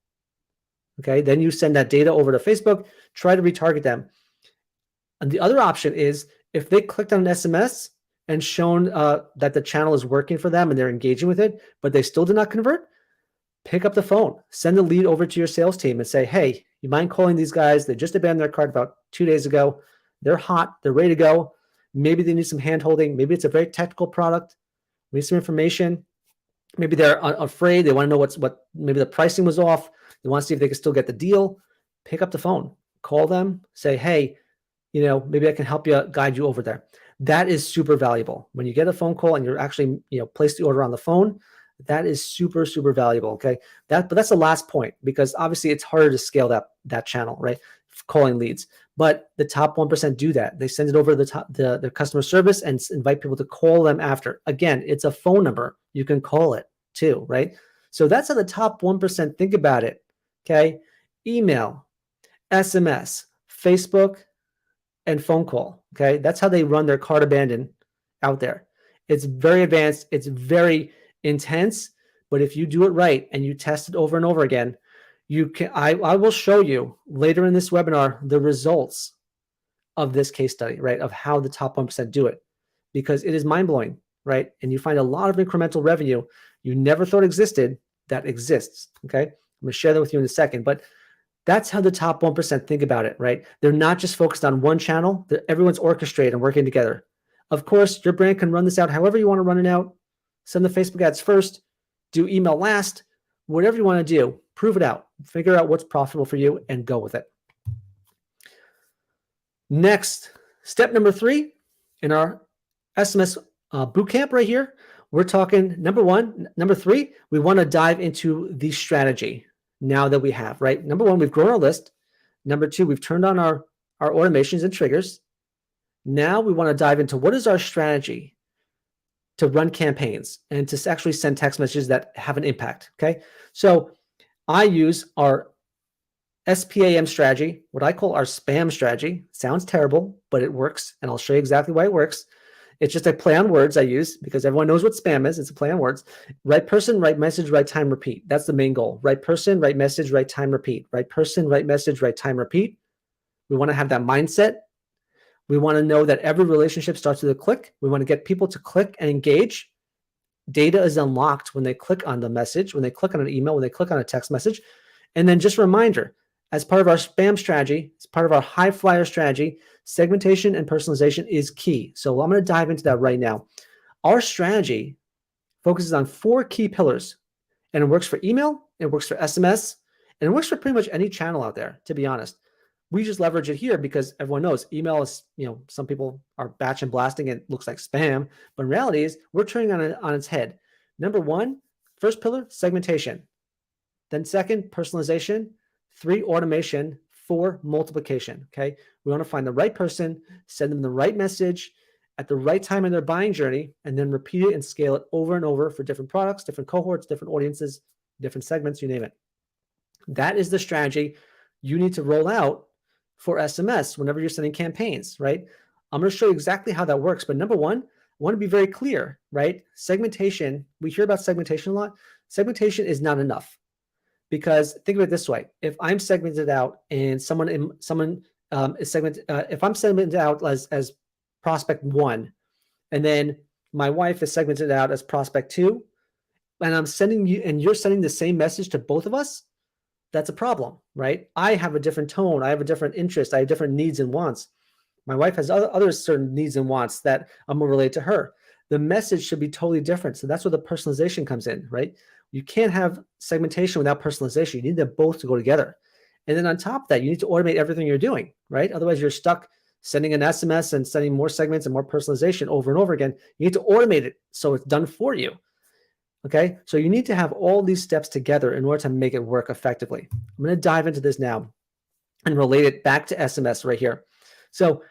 Okay, then you send that data over to Facebook, try to retarget them. And the other option is if they clicked on an SMS and shown that the channel is working for them and they're engaging with it, but they still did not convert, pick up the phone, send the lead over to your sales team and say, hey, you mind calling these guys? They just abandoned their cart about 2 days ago. They're hot. They're ready to go. Maybe they need some hand holding. Maybe it's a very technical product. We need some information. Maybe they're afraid. They want to know what maybe the pricing was off. They want to see if they can still get the deal. Pick up the phone, call them, say, hey, maybe I can help you, guide you over there. That is super valuable. When you get a phone call and you're actually, place the order on the phone, that is super, super valuable. Okay. But that's the last point, because obviously it's harder to scale that channel, right? Calling leads. But the top 1% do that. They send it over to the customer service and invite people to call them after. Again, it's a phone number. You can call it too, right? So that's how the top 1% think about it. Okay. Email, SMS, Facebook, and phone call. Okay. That's how they run their cart abandon out there. It's very advanced. It's very intense. But if you do it right and you test it over and over again, I will show you later in this webinar the results of this case study, right? Of how the top 1% do it, because it is mind-blowing, right? And you find a lot of incremental revenue you never thought existed that exists, okay? I'm going to share that with you in a second, but that's how the top 1% think about it, right? They're not just focused on one channel. Everyone's orchestrated and working together. Of course, your brand can run this out however you want to run it out. Send the Facebook ads first, do email last, whatever you want to do, prove it out, figure out what's profitable for you and go with it. Next, step number 3 in our SMS bootcamp right here, we're talking number 3, we want to dive into the strategy now that we have, right? Number 1, we've grown our list. Number 2, we've turned on our automations and triggers. Now we want to dive into what is our strategy to run campaigns and to actually send text messages that have an impact, okay? So I use our SPAM strategy, what I call our spam strategy. Sounds terrible, but it works, and I'll show you exactly why it works. It's just a play on words I use because everyone knows what spam is. It's a play on words. Right person, right message, right time, repeat. That's the main goal. Right person, right message, right time, repeat. Right person, right message, right time, repeat. We want to have that mindset. We want to know that every relationship starts with a click. We want to get people to click and engage. Data is unlocked when they click on the message, when they click on an email, when they click on a text message. And then just a reminder, as part of our spam strategy, as part of our HiFlyer strategy, segmentation and personalization is key. So I'm going to dive into that right now. Our strategy focuses on 4 key pillars, and it works for email, it works for SMS, and it works for pretty much any channel out there, to be honest. We just leverage it here because everyone knows email is, some people are batch and blasting and it looks like spam, but in reality is we're turning on its head. Number 1, first pillar, segmentation. Then second, personalization. 3, automation. 4, multiplication. Okay. We want to find the right person, send them the right message at the right time in their buying journey, and then repeat it and scale it over and over for different products, different cohorts, different audiences, different segments, you name it. That is the strategy you need to roll out for SMS whenever you're sending campaigns, right? I'm going to show you exactly how that works. But number one, I want to be very clear, right? Segmentation, we hear about segmentation a lot. Segmentation is not enough, because think of it this way. If I'm segmented out and is segmented, if I'm segmented out as prospect 1, and then my wife is segmented out as prospect 2, and I'm sending you, and you're sending the same message to both of us, that's a problem, right? I have a different tone. I have a different interest. I have different needs and wants. My wife has other certain needs and wants that I'm going to relate to her. The message should be totally different. So that's where the personalization comes in, right? You can't have segmentation without personalization. You need them both to go together. And then on top of that, you need to automate everything you're doing, right? Otherwise, you're stuck sending an SMS and sending more segments and more personalization over and over again. You need to automate it so it's done for you. Okay, so you need to have all these steps together in order to make it work effectively. I'm going to dive into this now and relate it back to SMS right here. So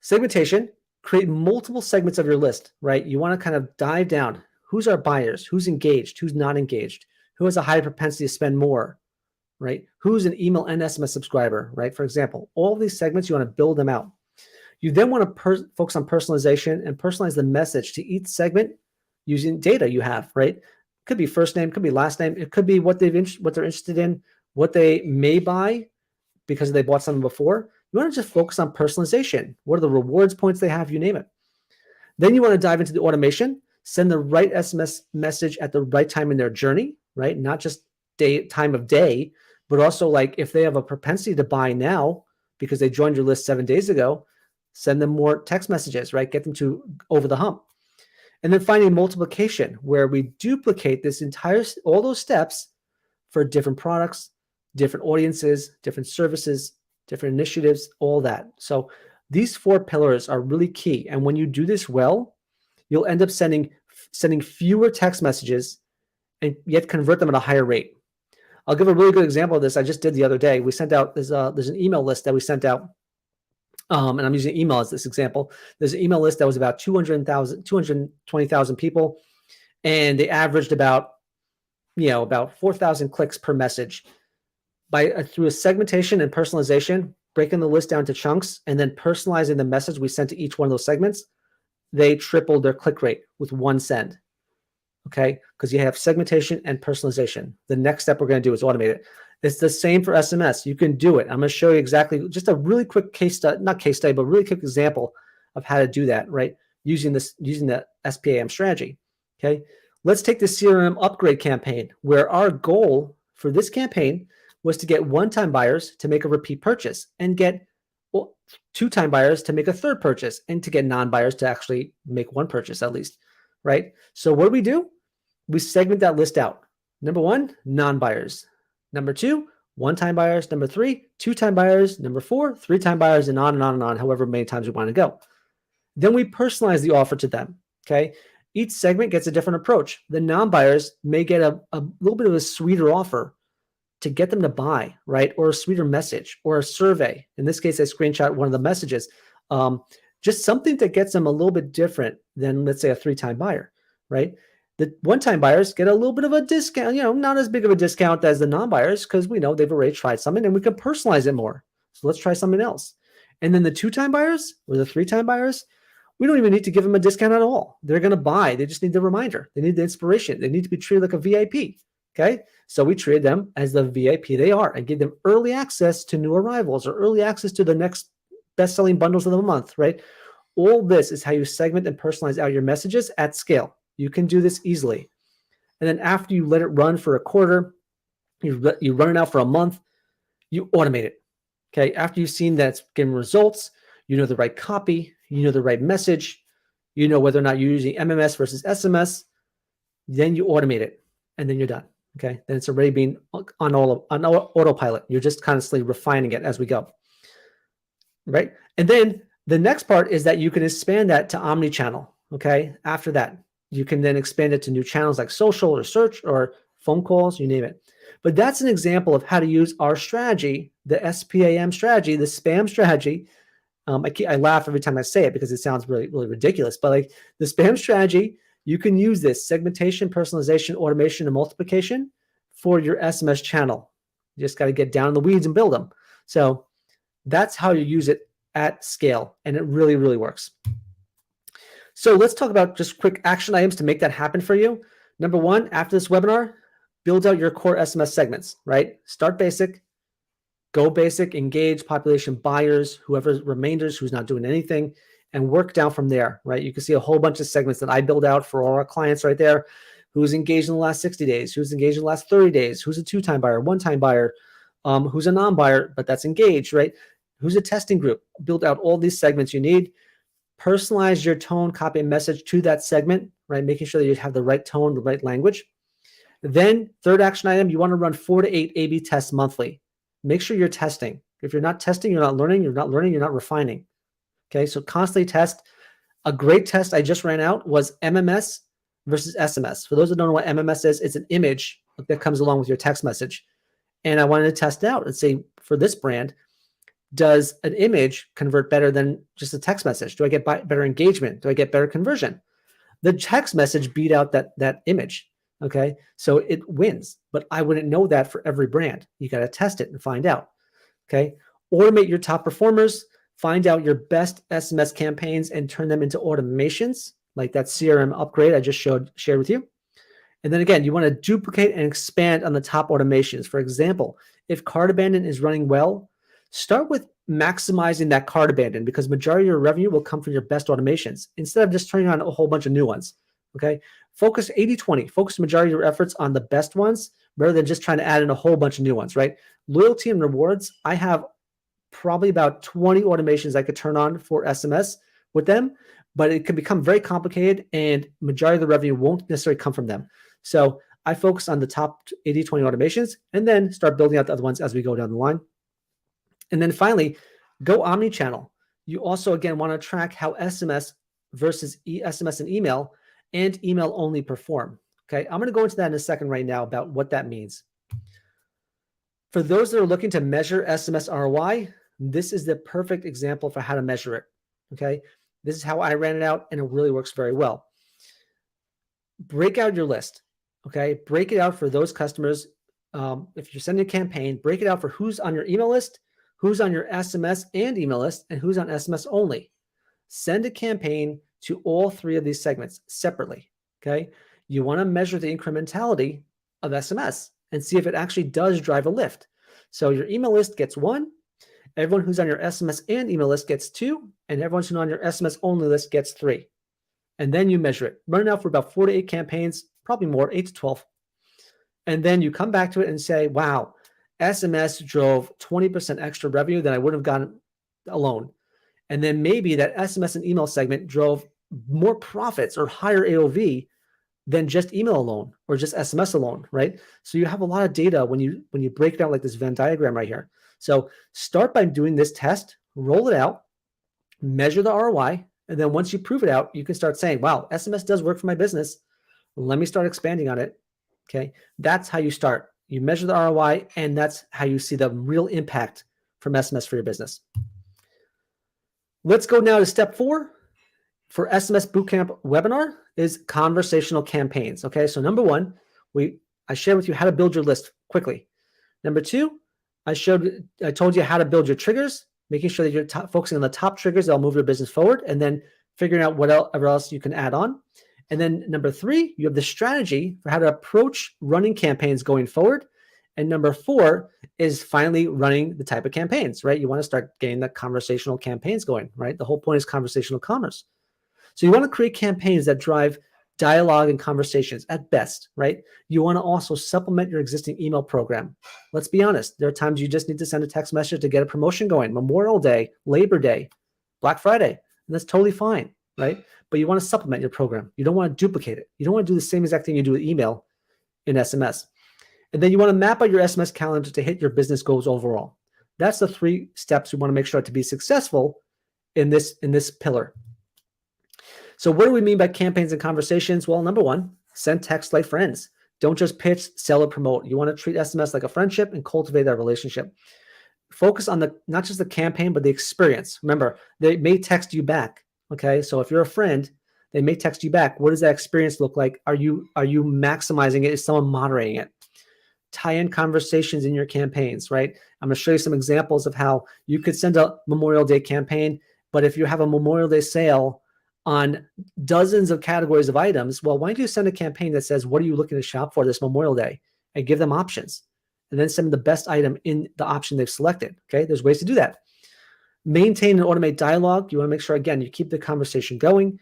segmentation, create multiple segments of your list, right? You want to kind of dive down. Who's our buyers? Who's engaged? Who's not engaged? Who has a high propensity to spend more, right? Who's an email and SMS subscriber, right? For example, all of these segments, you want to build them out. You then want to focus on personalization and personalize the message to each segment using data you have, right? Could be first name, could be last name. It could be what they're interested in, what they may buy because they bought something before. You want to just focus on personalization. What are the rewards points they have? You name it. Then you want to dive into the automation, send the right SMS message at the right time in their journey, right? Not just time of day, but also like if they have a propensity to buy now because they joined your list 7 days ago, send them more text messages, right? Get them to over the hump. And then finding multiplication, where we duplicate all those steps for different products, different audiences, different services, different initiatives, all that. So these 4 pillars are really key. And when you do this well, you'll end up sending fewer text messages and yet convert them at a higher rate. I'll give a really good example of this. I just did the other day. We sent out, there's an email list that we sent out. And I'm using email as this example. There's an email list that was about 220,000 people, and they averaged about 4,000 clicks per message. Through a segmentation and personalization, breaking the list down to chunks, and then personalizing the message we sent to each one of those segments, they tripled their click rate with one send. Okay, because you have segmentation and personalization. The next step we're going to do is automate it. It's the same for SMS. You can do it. I'm going to show you exactly just a really quick case study, not case study, but really quick example of how to do that, right? Using the SPAM strategy. Okay, let's take the CRM upgrade campaign, where our goal for this campaign was to get one-time buyers to make a repeat purchase and get two-time buyers to make a third purchase and to get non-buyers to actually make one purchase at least, right? So what do? We segment that list out. Number 1, non-buyers. Number 2, one-time buyers. Number 3, two-time buyers. Number 4, three-time buyers, and on and on and on, however many times we want to go. Then we personalize the offer to them, okay? Each segment gets a different approach. The non-buyers may get a little bit of a sweeter offer to get them to buy, right? Or a sweeter message or a survey. In this case, I screenshot one of the messages. Just something that gets them a little bit different than, let's say, a three-time buyer, right? The one-time buyers get a little bit of a discount, not as big of a discount as the non-buyers because we know they've already tried something and we can personalize it more. So let's try something else. And then the two-time buyers or the three-time buyers, we don't even need to give them a discount at all. They're going to buy. They just need the reminder. They need the inspiration. They need to be treated like a VIP. Okay. So we treat them as the VIP they are and give them early access to new arrivals or early access to the next best-selling bundles of the month, right? All this is how you segment and personalize out your messages at scale. You can do this easily. And then after you let it run for a quarter, you run it out for a month, you automate it. Okay. After you've seen that it's getting results, you know the right copy, you know the right message, you know whether or not you're using MMS versus SMS, then you automate it and then you're done. Okay. Then it's already being on autopilot. You're just constantly refining it as we go. Right. And then the next part is that you can expand that to omni-channel. Okay. After that, you can then expand it to new channels like social or search or phone calls, you name it. But that's an example of how to use our strategy, the SPAM strategy, the spam strategy. I laugh every time I say it because it sounds really, really ridiculous. But like the spam strategy, you can use this segmentation, personalization, automation, and multiplication for your SMS channel. You just got to get down in the weeds and build them. So that's how you use it at scale. And it really, really works. So let's talk about just quick action items to make that happen for you. Number one, after this webinar, build out your core SMS segments, right? Start basic, go basic, engage population buyers, whoever's remainders, who's not doing anything, and work down from there, right? You can see a whole bunch of segments that I build out for all our clients right there. Who's engaged in the last 60 days, who's engaged in the last 30 days, who's a two-time buyer, one-time buyer, who's a non-buyer, but that's engaged, right? Who's a testing group. Build out all these segments you need. Personalize your tone, copy, and message to that segment, right? Making sure that you have the right tone, the right language. Then third action item, you want to run 4 to 8 A/B tests monthly. Make sure you're testing. If you're not testing, you're not learning. You're not learning, you're not refining. Okay, so constantly test. A great test I just ran out was MMS versus SMS. For those that don't know what MMS is, it's an image that comes along with your text message. And I wanted to test it out and say, for this brand, does an image convert better than just a text message? Do I get better engagement? Do I get better conversion? The text message beat out that image. Okay, so it wins, but I wouldn't know that for every brand. You got to test it and find out. Okay, automate your top performers, find out your best SMS campaigns and turn them into automations, like that CRM upgrade I just shared with you. And then again, you want to duplicate and expand on the top automations. For example, if cart abandon is running well, start with maximizing that cart abandon because majority of your revenue will come from your best automations instead of just turning on a whole bunch of new ones. Okay, focus 80-20. Focus the majority of your efforts on the best ones rather than just trying to add in a whole bunch of new ones, right? Loyalty and rewards, I have probably about 20 automations I could turn on for SMS with them, but it can become very complicated and majority of the revenue won't necessarily come from them. So I focus on the top 80-20 automations and then start building out the other ones as we go down the line. And then finally, go omni-channel. You also, again, want to track how SMS versus SMS and email only perform. Okay, I'm going to go into that in a second right now about what that means. For those that are looking to measure SMS ROI, this is the perfect example for how to measure it. Okay, this is how I ran it out and it really works very well. Break out your list. Okay, break it out for those customers. If you're sending a campaign, break it out for who's on your email list, who's on your SMS and email list, and who's on SMS only. Send a campaign to all three of these segments separately, okay? You want to measure the incrementality of SMS and see if it actually does drive a lift. So your email list gets 1, everyone who's on your SMS and email list gets 2, and everyone who's on your SMS only list gets 3. And then you measure it. Run it out for about 4 to 8 campaigns, probably more, 8 to 12. And then you come back to it and say, wow, SMS drove 20% extra revenue than I would have gotten alone. And then maybe that SMS and email segment drove more profits or higher AOV than just email alone or just SMS alone, right? So you have a lot of data when you break it out like this Venn diagram right here. So start by doing this test, roll it out, measure the ROI, and then once you prove it out, you can start saying, wow, SMS does work for my business. Let me start expanding on it. Okay, that's how you start. You measure the ROI, and that's how you see the real impact from SMS for your business. Let's go now to step 4 for SMS Bootcamp webinar is conversational campaigns. Okay, so number 1, I shared with you how to build your list quickly. Number 2, I told you how to build your triggers, making sure that you're focusing on the top triggers that'll move your business forward, and then figuring out whatever else you can add on. And then number 3, you have the strategy for how to approach running campaigns going forward. And number 4 is finally running the type of campaigns, right? You want to start getting the conversational campaigns going, right? The whole point is conversational commerce. So you want to create campaigns that drive dialogue and conversations at best, right? You want to also supplement your existing email program. Let's be honest. There are times you just need to send a text message to get a promotion going, Memorial Day, Labor Day, Black Friday, and that's totally fine, right? But you want to supplement your program. You don't want to duplicate it. You don't want to do the same exact thing you do with email in SMS. And then you want to map out your SMS calendar to hit your business goals overall. That's the 3 steps you want to make sure to be successful in this pillar. So what do we mean by campaigns and conversations? Well, number 1, send text like friends. Don't just pitch, sell, or promote. You want to treat SMS like a friendship and cultivate that relationship. Focus on not just the campaign, but the experience. Remember, they may text you back. Okay, so if you're a friend, they may text you back. What does that experience look like? Are you maximizing it? Is someone moderating it? Tie in conversations in your campaigns, right? I'm going to show you some examples of how you could send a Memorial Day campaign, but if you have a Memorial Day sale on dozens of categories of items, well, why don't you send a campaign that says, what are you looking to shop for this Memorial Day? And give them options. And then send them the best item in the option they've selected. Okay, there's ways to do that. Maintain and automate dialogue. You want to make sure, again, you keep the conversation going.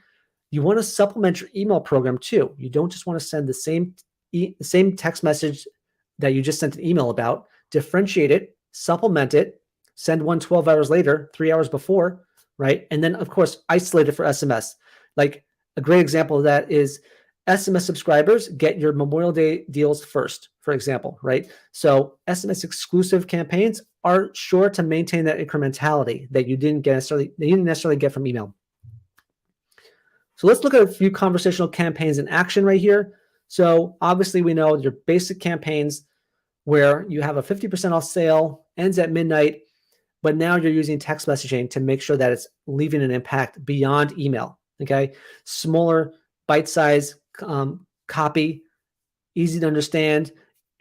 You want to supplement your email program too. You don't just want to send the same text message that you just sent an email about. Differentiate it, supplement it, send one 12 hours later, 3 hours before, right? And then, of course, isolate it for SMS. Like a great example of that is SMS subscribers get your Memorial Day deals first, for example, right? So SMS exclusive campaigns are sure to maintain that incrementality that you didn't necessarily get from email. So let's look at a few conversational campaigns in action right here. So obviously we know your basic campaigns where you have a 50% off sale, ends at midnight, but now you're using text messaging to make sure that it's leaving an impact beyond email, okay? Smaller, bite-size copy, easy to understand.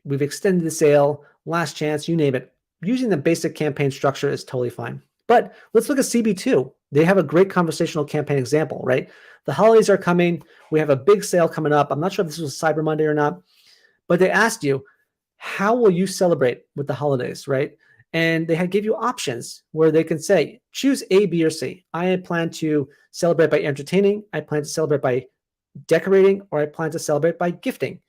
We've extended the sale, last chance, you name it. Using the basic campaign structure is totally fine. But let's look at CB2. They have a great conversational campaign example, right? The holidays are coming. We have a big sale coming up. I'm not sure if this was Cyber Monday or not, but they asked you, how will you celebrate with the holidays, right? And they give you options where they can say, choose A, B, or C. I plan to celebrate by entertaining. I plan to celebrate by decorating, or I plan to celebrate by gifting.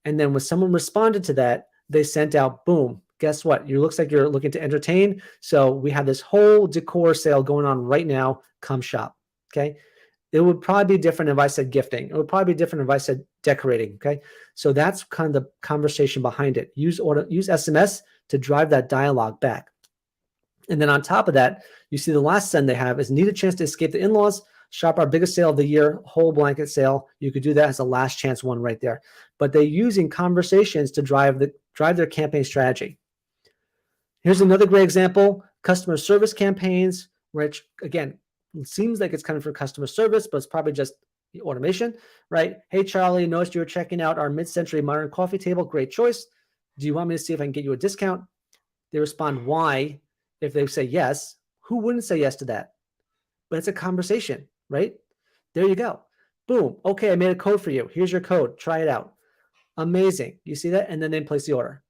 And then when someone responded to that, they sent out, boom, guess what? It looks like you're looking to entertain. So we have this whole decor sale going on right now. Come shop, okay? It would probably be different if I said gifting. It would probably be different if I said decorating, okay? So that's kind of the conversation behind it. Use SMS to drive that dialogue back. And then on top of that, you see the last send they have is need a chance to escape the in-laws, shop our biggest sale of the year, whole blanket sale. You could do that as a last chance one right there. But they're using conversations to drive their campaign strategy. Here's another great example, customer service campaigns, which again, it seems like it's coming from customer service, but it's probably just the automation, right? Hey, Charlie, noticed you were checking out our mid-century modern coffee table. Great choice. Do you want me to see if I can get you a discount? They respond, why? If they say yes, who wouldn't say yes to that? But it's a conversation, right? There you go. Boom. Okay, I made a code for you. Here's your code. Try it out. Amazing. You see that? And then they place the order.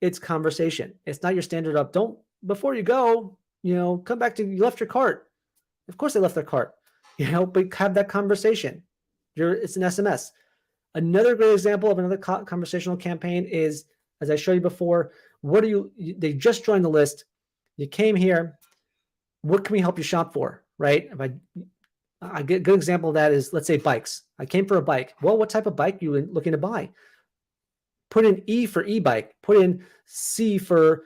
It's conversation. It's not your standard up. Don't, before you go, come back to, you left your cart. Of course they left their cart, but have that conversation. It's an SMS. Another great example of another conversational campaign is, as I showed you before, they just joined the list. You came here. What can we help you shop for, right? If I get a good example of that is, let's say bikes. I came for a bike. Well, what type of bike are you looking to buy? Put in E for e-bike. Put in C for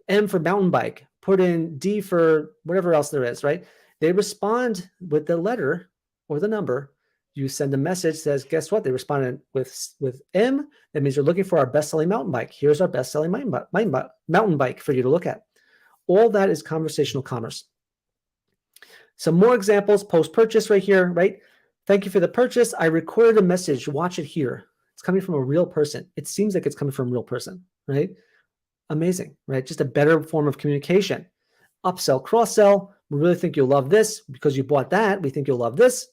M for mountain bike. Put in D for whatever else there is, right? They respond with the letter or the number. You send a message that says, guess what? They responded with M. That means you're looking for our best-selling mountain bike. Here's our best-selling mountain bike for you to look at. All that is conversational commerce. Some more examples, post-purchase right here, right? Thank you for the purchase. I recorded a message. Watch it here. It's coming from a real person. It seems like it's coming from a real person, right? Amazing, right? Just a better form of communication. Upsell, cross-sell. We really think you'll love this because you bought that. We think you'll love this.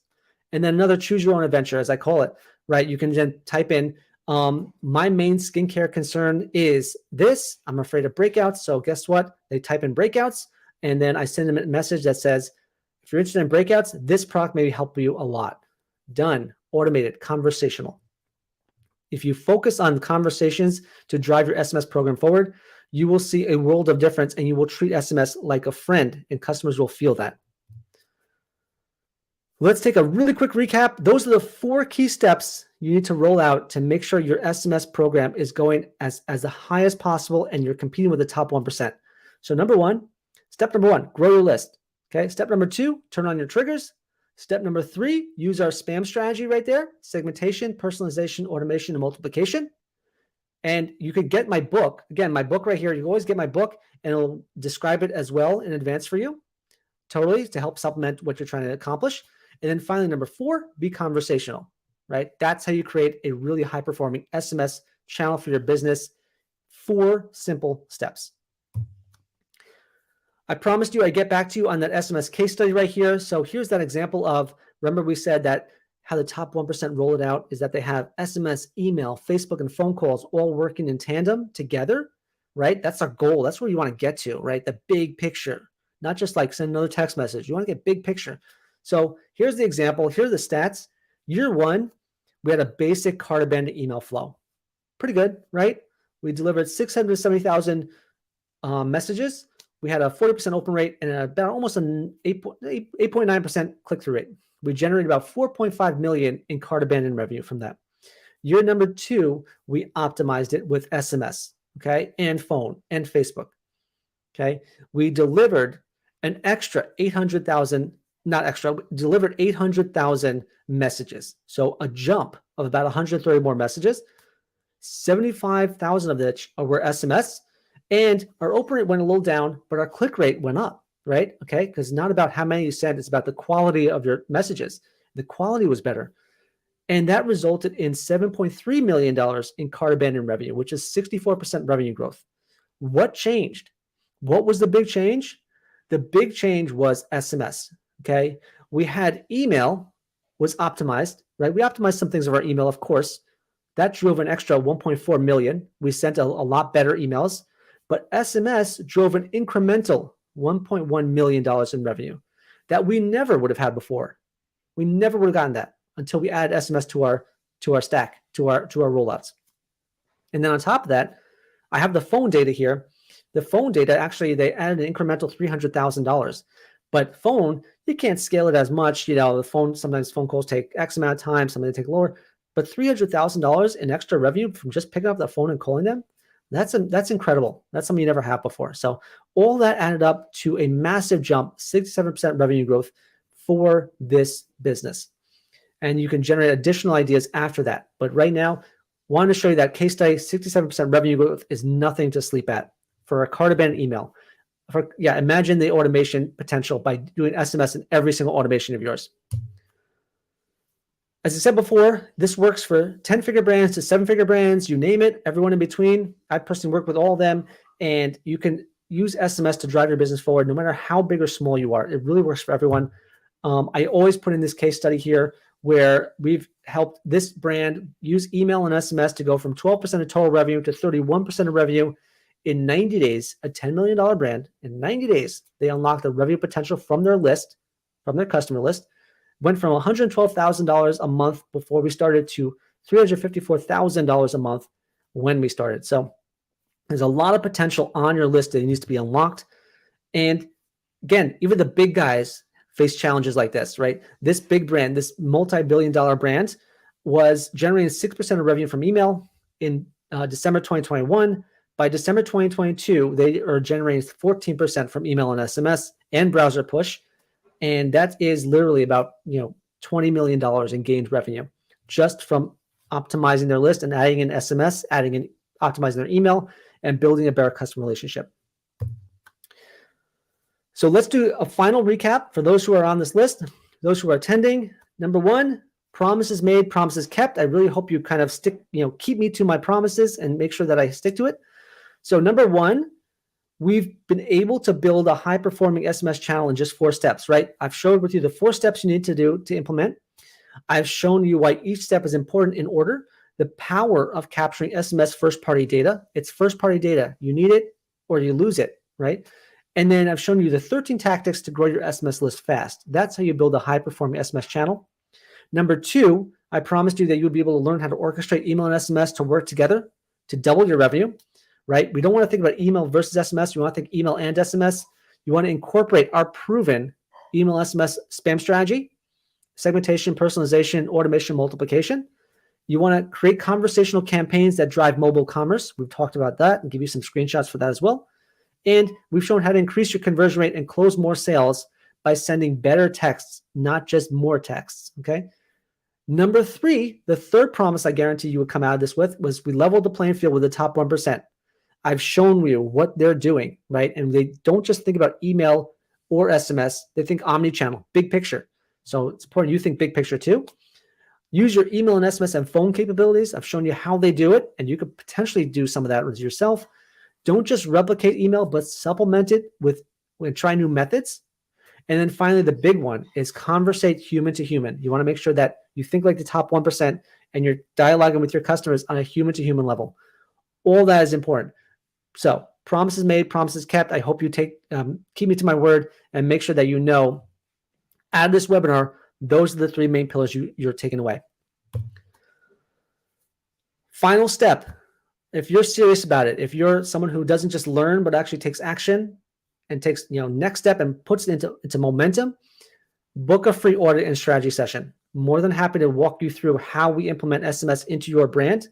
And then another choose your own adventure, as I call it, right? You can then type in, my main skincare concern is this. I'm afraid of breakouts. So guess what? They type in breakouts, and then I send them a message that says, if you're interested in breakouts, this product may help you a lot. Done. Automated. Conversational. If you focus on conversations to drive your SMS program forward, you will see a world of difference, and you will treat SMS like a friend, and customers will feel that. Let's take a really quick recap. Those are the 4 key steps you need to roll out to make sure your SMS program is going as the high as possible and you're competing with the top 1%. So step number one, grow your list. Okay. Step number 2, turn on your triggers. Step number 3, use our spam strategy right there. Segmentation, personalization, automation, and multiplication. And you could get my book. Again, my book right here. You always get my book and it'll describe it as well in advance for you, totally, to help supplement what you're trying to accomplish. And then finally, number 4, be conversational, right? That's how you create a really high-performing SMS channel for your business. 4 simple steps. I promised you I'd get back to you on that SMS case study right here. So here's that example of, remember we said that how the top 1% roll it out is that they have SMS, email, Facebook, and phone calls all working in tandem together, right? That's our goal. That's where you want to get to, right? The big picture, not just like send another text message. You want to get big picture. So here's the example. Here are the stats. Year 1, we had a basic cart abandoned email flow. Pretty good, right? We delivered 670,000 messages. We had a 40% open rate and about almost an 8.9% click-through rate. We generated about 4.5 million in cart abandonment revenue from that. Year number 2, we optimized it with SMS, okay, and phone and Facebook, okay. We delivered an extra 800,000, not extra, delivered 800,000 messages. So a jump of about 130 more messages, 75,000 of which were SMS, and our open rate went a little down, but our click rate went up, right? Okay, because it's not about how many you sent, it's about the quality of your messages. The quality was better. And that resulted in $7.3 million in cart abandonment revenue, which is 64% revenue growth. What changed? What was the big change? The big change was SMS, okay? We had email was optimized, right? We optimized some things of our email, of course. That drove an extra 1.4 million. We sent a lot better emails. But SMS drove an incremental $1.1 million in revenue that we never would have had before. We never would have gotten that until we added SMS to our stack, to our rollouts. And then on top of that, I have the phone data here. The phone data, actually, they added an incremental $300,000. But phone, you can't scale it as much. You know, the phone, sometimes phone calls take X amount of time, some they take lower. But $300,000 in extra revenue from just picking up the phone and calling them, that's incredible. That's something you never had before. So all that added up to a massive jump, 67% revenue growth for this business. And you can generate additional ideas after that. But right now, wanted to show you that case study, 67% revenue growth is nothing to sleep at for a cart abandoned email. Imagine the automation potential by doing SMS in every single automation of yours. As I said before, this works for 10-figure brands to 7-figure brands, you name it, everyone in between. I personally work with all of them, and you can use SMS to drive your business forward no matter how big or small you are. It really works for everyone. I always put in this case study here where we've helped this brand use email and SMS to go from 12% of total revenue to 31% of revenue in 90 days. A $10 million brand, in 90 days, they unlocked the revenue potential from their list, from their customer list. Went from $112,000 a month before we started to $354,000 a month when we started. So there's a lot of potential on your list that needs to be unlocked. And again, even the big guys face challenges like this, right? This big brand, this multi-billion-dollar brand was generating 6% of revenue from email in December 2021. By December 2022, they are generating 14% from email and SMS and browser push. And that is literally about $20 million in gained revenue just from optimizing their list and adding in SMS, optimizing their email, and building a better customer relationship. So let's do a final recap for those who are on this list, those who are attending. Number 1, promises made, promises kept. I really hope you kind of keep me to my promises and make sure that I stick to it. So number 1, we've been able to build a high-performing SMS channel in just 4 steps, right? I've showed with you the 4 steps you need to do to implement. I've shown you why each step is important in order. The power of capturing SMS first-party data. It's first-party data. You need it or you lose it, right? And then I've shown you the 13 tactics to grow your SMS list fast. That's how you build a high-performing SMS channel. Number 2, I promised you that you'll be able to learn how to orchestrate email and SMS to work together to double your revenue. Right? We don't want to think about email versus SMS. You want to think email and SMS. You want to incorporate our proven email SMS spam strategy, segmentation, personalization, automation, multiplication. You want to create conversational campaigns that drive mobile commerce. We've talked about that and give you some screenshots for that as well. And we've shown how to increase your conversion rate and close more sales by sending better texts, not just more texts. Okay. Number 3, the third promise I guarantee you would come out of this with was we leveled the playing field with the top 1%. I've shown you what they're doing, right? And they don't just think about email or SMS. They think omni-channel, big picture. So it's important you think big picture too. Use your email and SMS and phone capabilities. I've shown you how they do it, and you could potentially do some of that with yourself. Don't just replicate email, but supplement it with try new methods. And then finally, the big one is conversate human to human. You want to make sure that you think like the top 1% and you're dialoguing with your customers on a human to human level. All that is important. So promises made, promises kept. I hope you keep me to my word and make sure that you know out of this webinar, those are the 3 main pillars you're taking away. Final step. If you're serious about it, if you're someone who doesn't just learn, but actually takes action and takes next step and puts it into momentum, book a free audit and strategy session. More than happy to walk you through how we implement SMS into your brand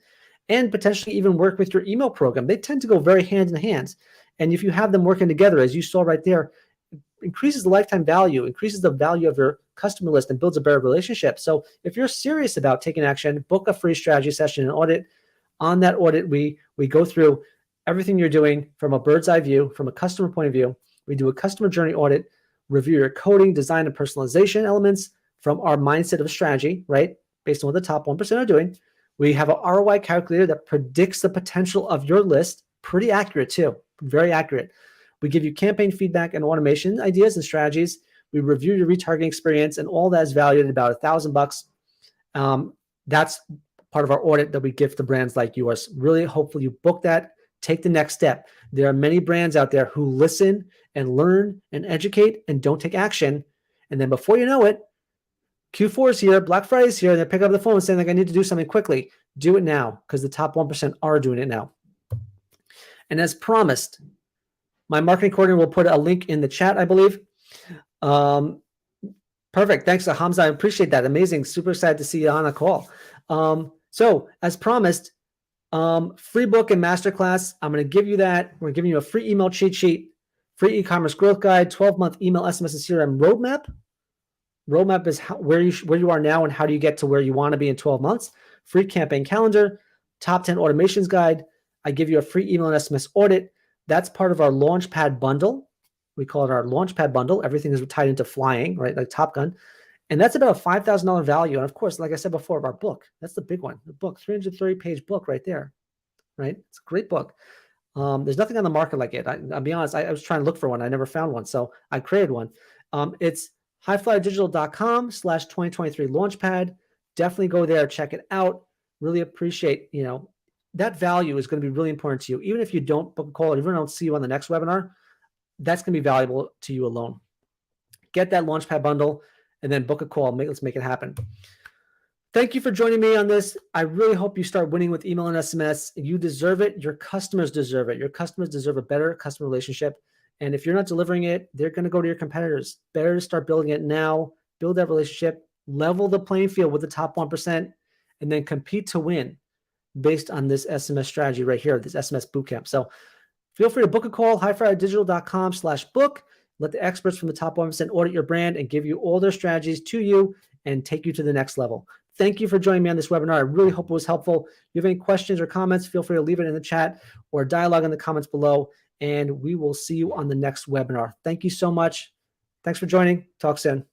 and potentially even work with your email program. They tend to go very hand in hand. And if you have them working together, as you saw right there, increases the lifetime value, increases the value of your customer list, and builds a better relationship. So if you're serious about taking action, book a free strategy session and audit. On that audit, we go through everything you're doing from a bird's eye view, from a customer point of view. We do a customer journey audit, review your coding, design, and personalization elements from our mindset of strategy, right? Based on what the top 1% are doing. We have an ROI calculator that predicts the potential of your list. Pretty accurate too, very accurate. We give you campaign feedback and automation ideas and strategies. We review your retargeting experience, and all that is valued at about $1,000. That's part of our audit that we give to brands like yours. Really, hopefully you book that, take the next step. There are many brands out there who listen and learn and educate and don't take action. And then before you know it, Q4 is here, Black Friday is here, and they pick up the phone saying like, I need to do something quickly. Do it now, because the top 1% are doing it now. And as promised, my marketing coordinator will put a link in the chat, I believe. Perfect. Thanks, Hamza. I appreciate that. Amazing. Super excited to see you on a call. So as promised, free book and masterclass. I'm going to give you that. We're giving you a free email cheat sheet, free e-commerce growth guide, 12-month email, SMS, and CRM roadmap. Roadmap is where you are now and how do you get to where you want to be in 12 months. Free campaign calendar, top 10 automations guide. I give you a free email and SMS audit. That's part of our Launchpad bundle. We call it our Launchpad bundle. Everything is tied into flying, right? Like Top Gun. And that's about a $5,000 value. And of course, like I said before, of our book, that's the big one. The book, 330-page book right there, right? It's a great book. There's nothing on the market like it. I'll be honest, I was trying to look for one. I never found one. So I created one. It's HiFlyerDigital.com/2023 Launchpad. Definitely go there, check it out. Really appreciate, that value is going to be really important to you. Even if you don't book a call, even if I don't see you on the next webinar, that's going to be valuable to you alone. Get that Launchpad bundle and then book a call. Let's make it happen. Thank you for joining me on this. I really hope you start winning with email and SMS. You deserve it. Your customers deserve it. Your customers deserve a better customer relationship. And if you're not delivering it, they're going to go to your competitors. Better to start building it now, build that relationship, level the playing field with the top 1%, and then compete to win based on this SMS strategy right here, this SMS Bootcamp. So feel free to book a call, HiFlyerDigital.com/book. Let the experts from the top 1% audit your brand and give you all their strategies to you and take you to the next level. Thank you for joining me on this webinar. I really hope it was helpful. If you have any questions or comments, feel free to leave it in the chat or dialogue in the comments below, and we will see you on the next webinar. Thank you so much. Thanks for joining. Talk soon.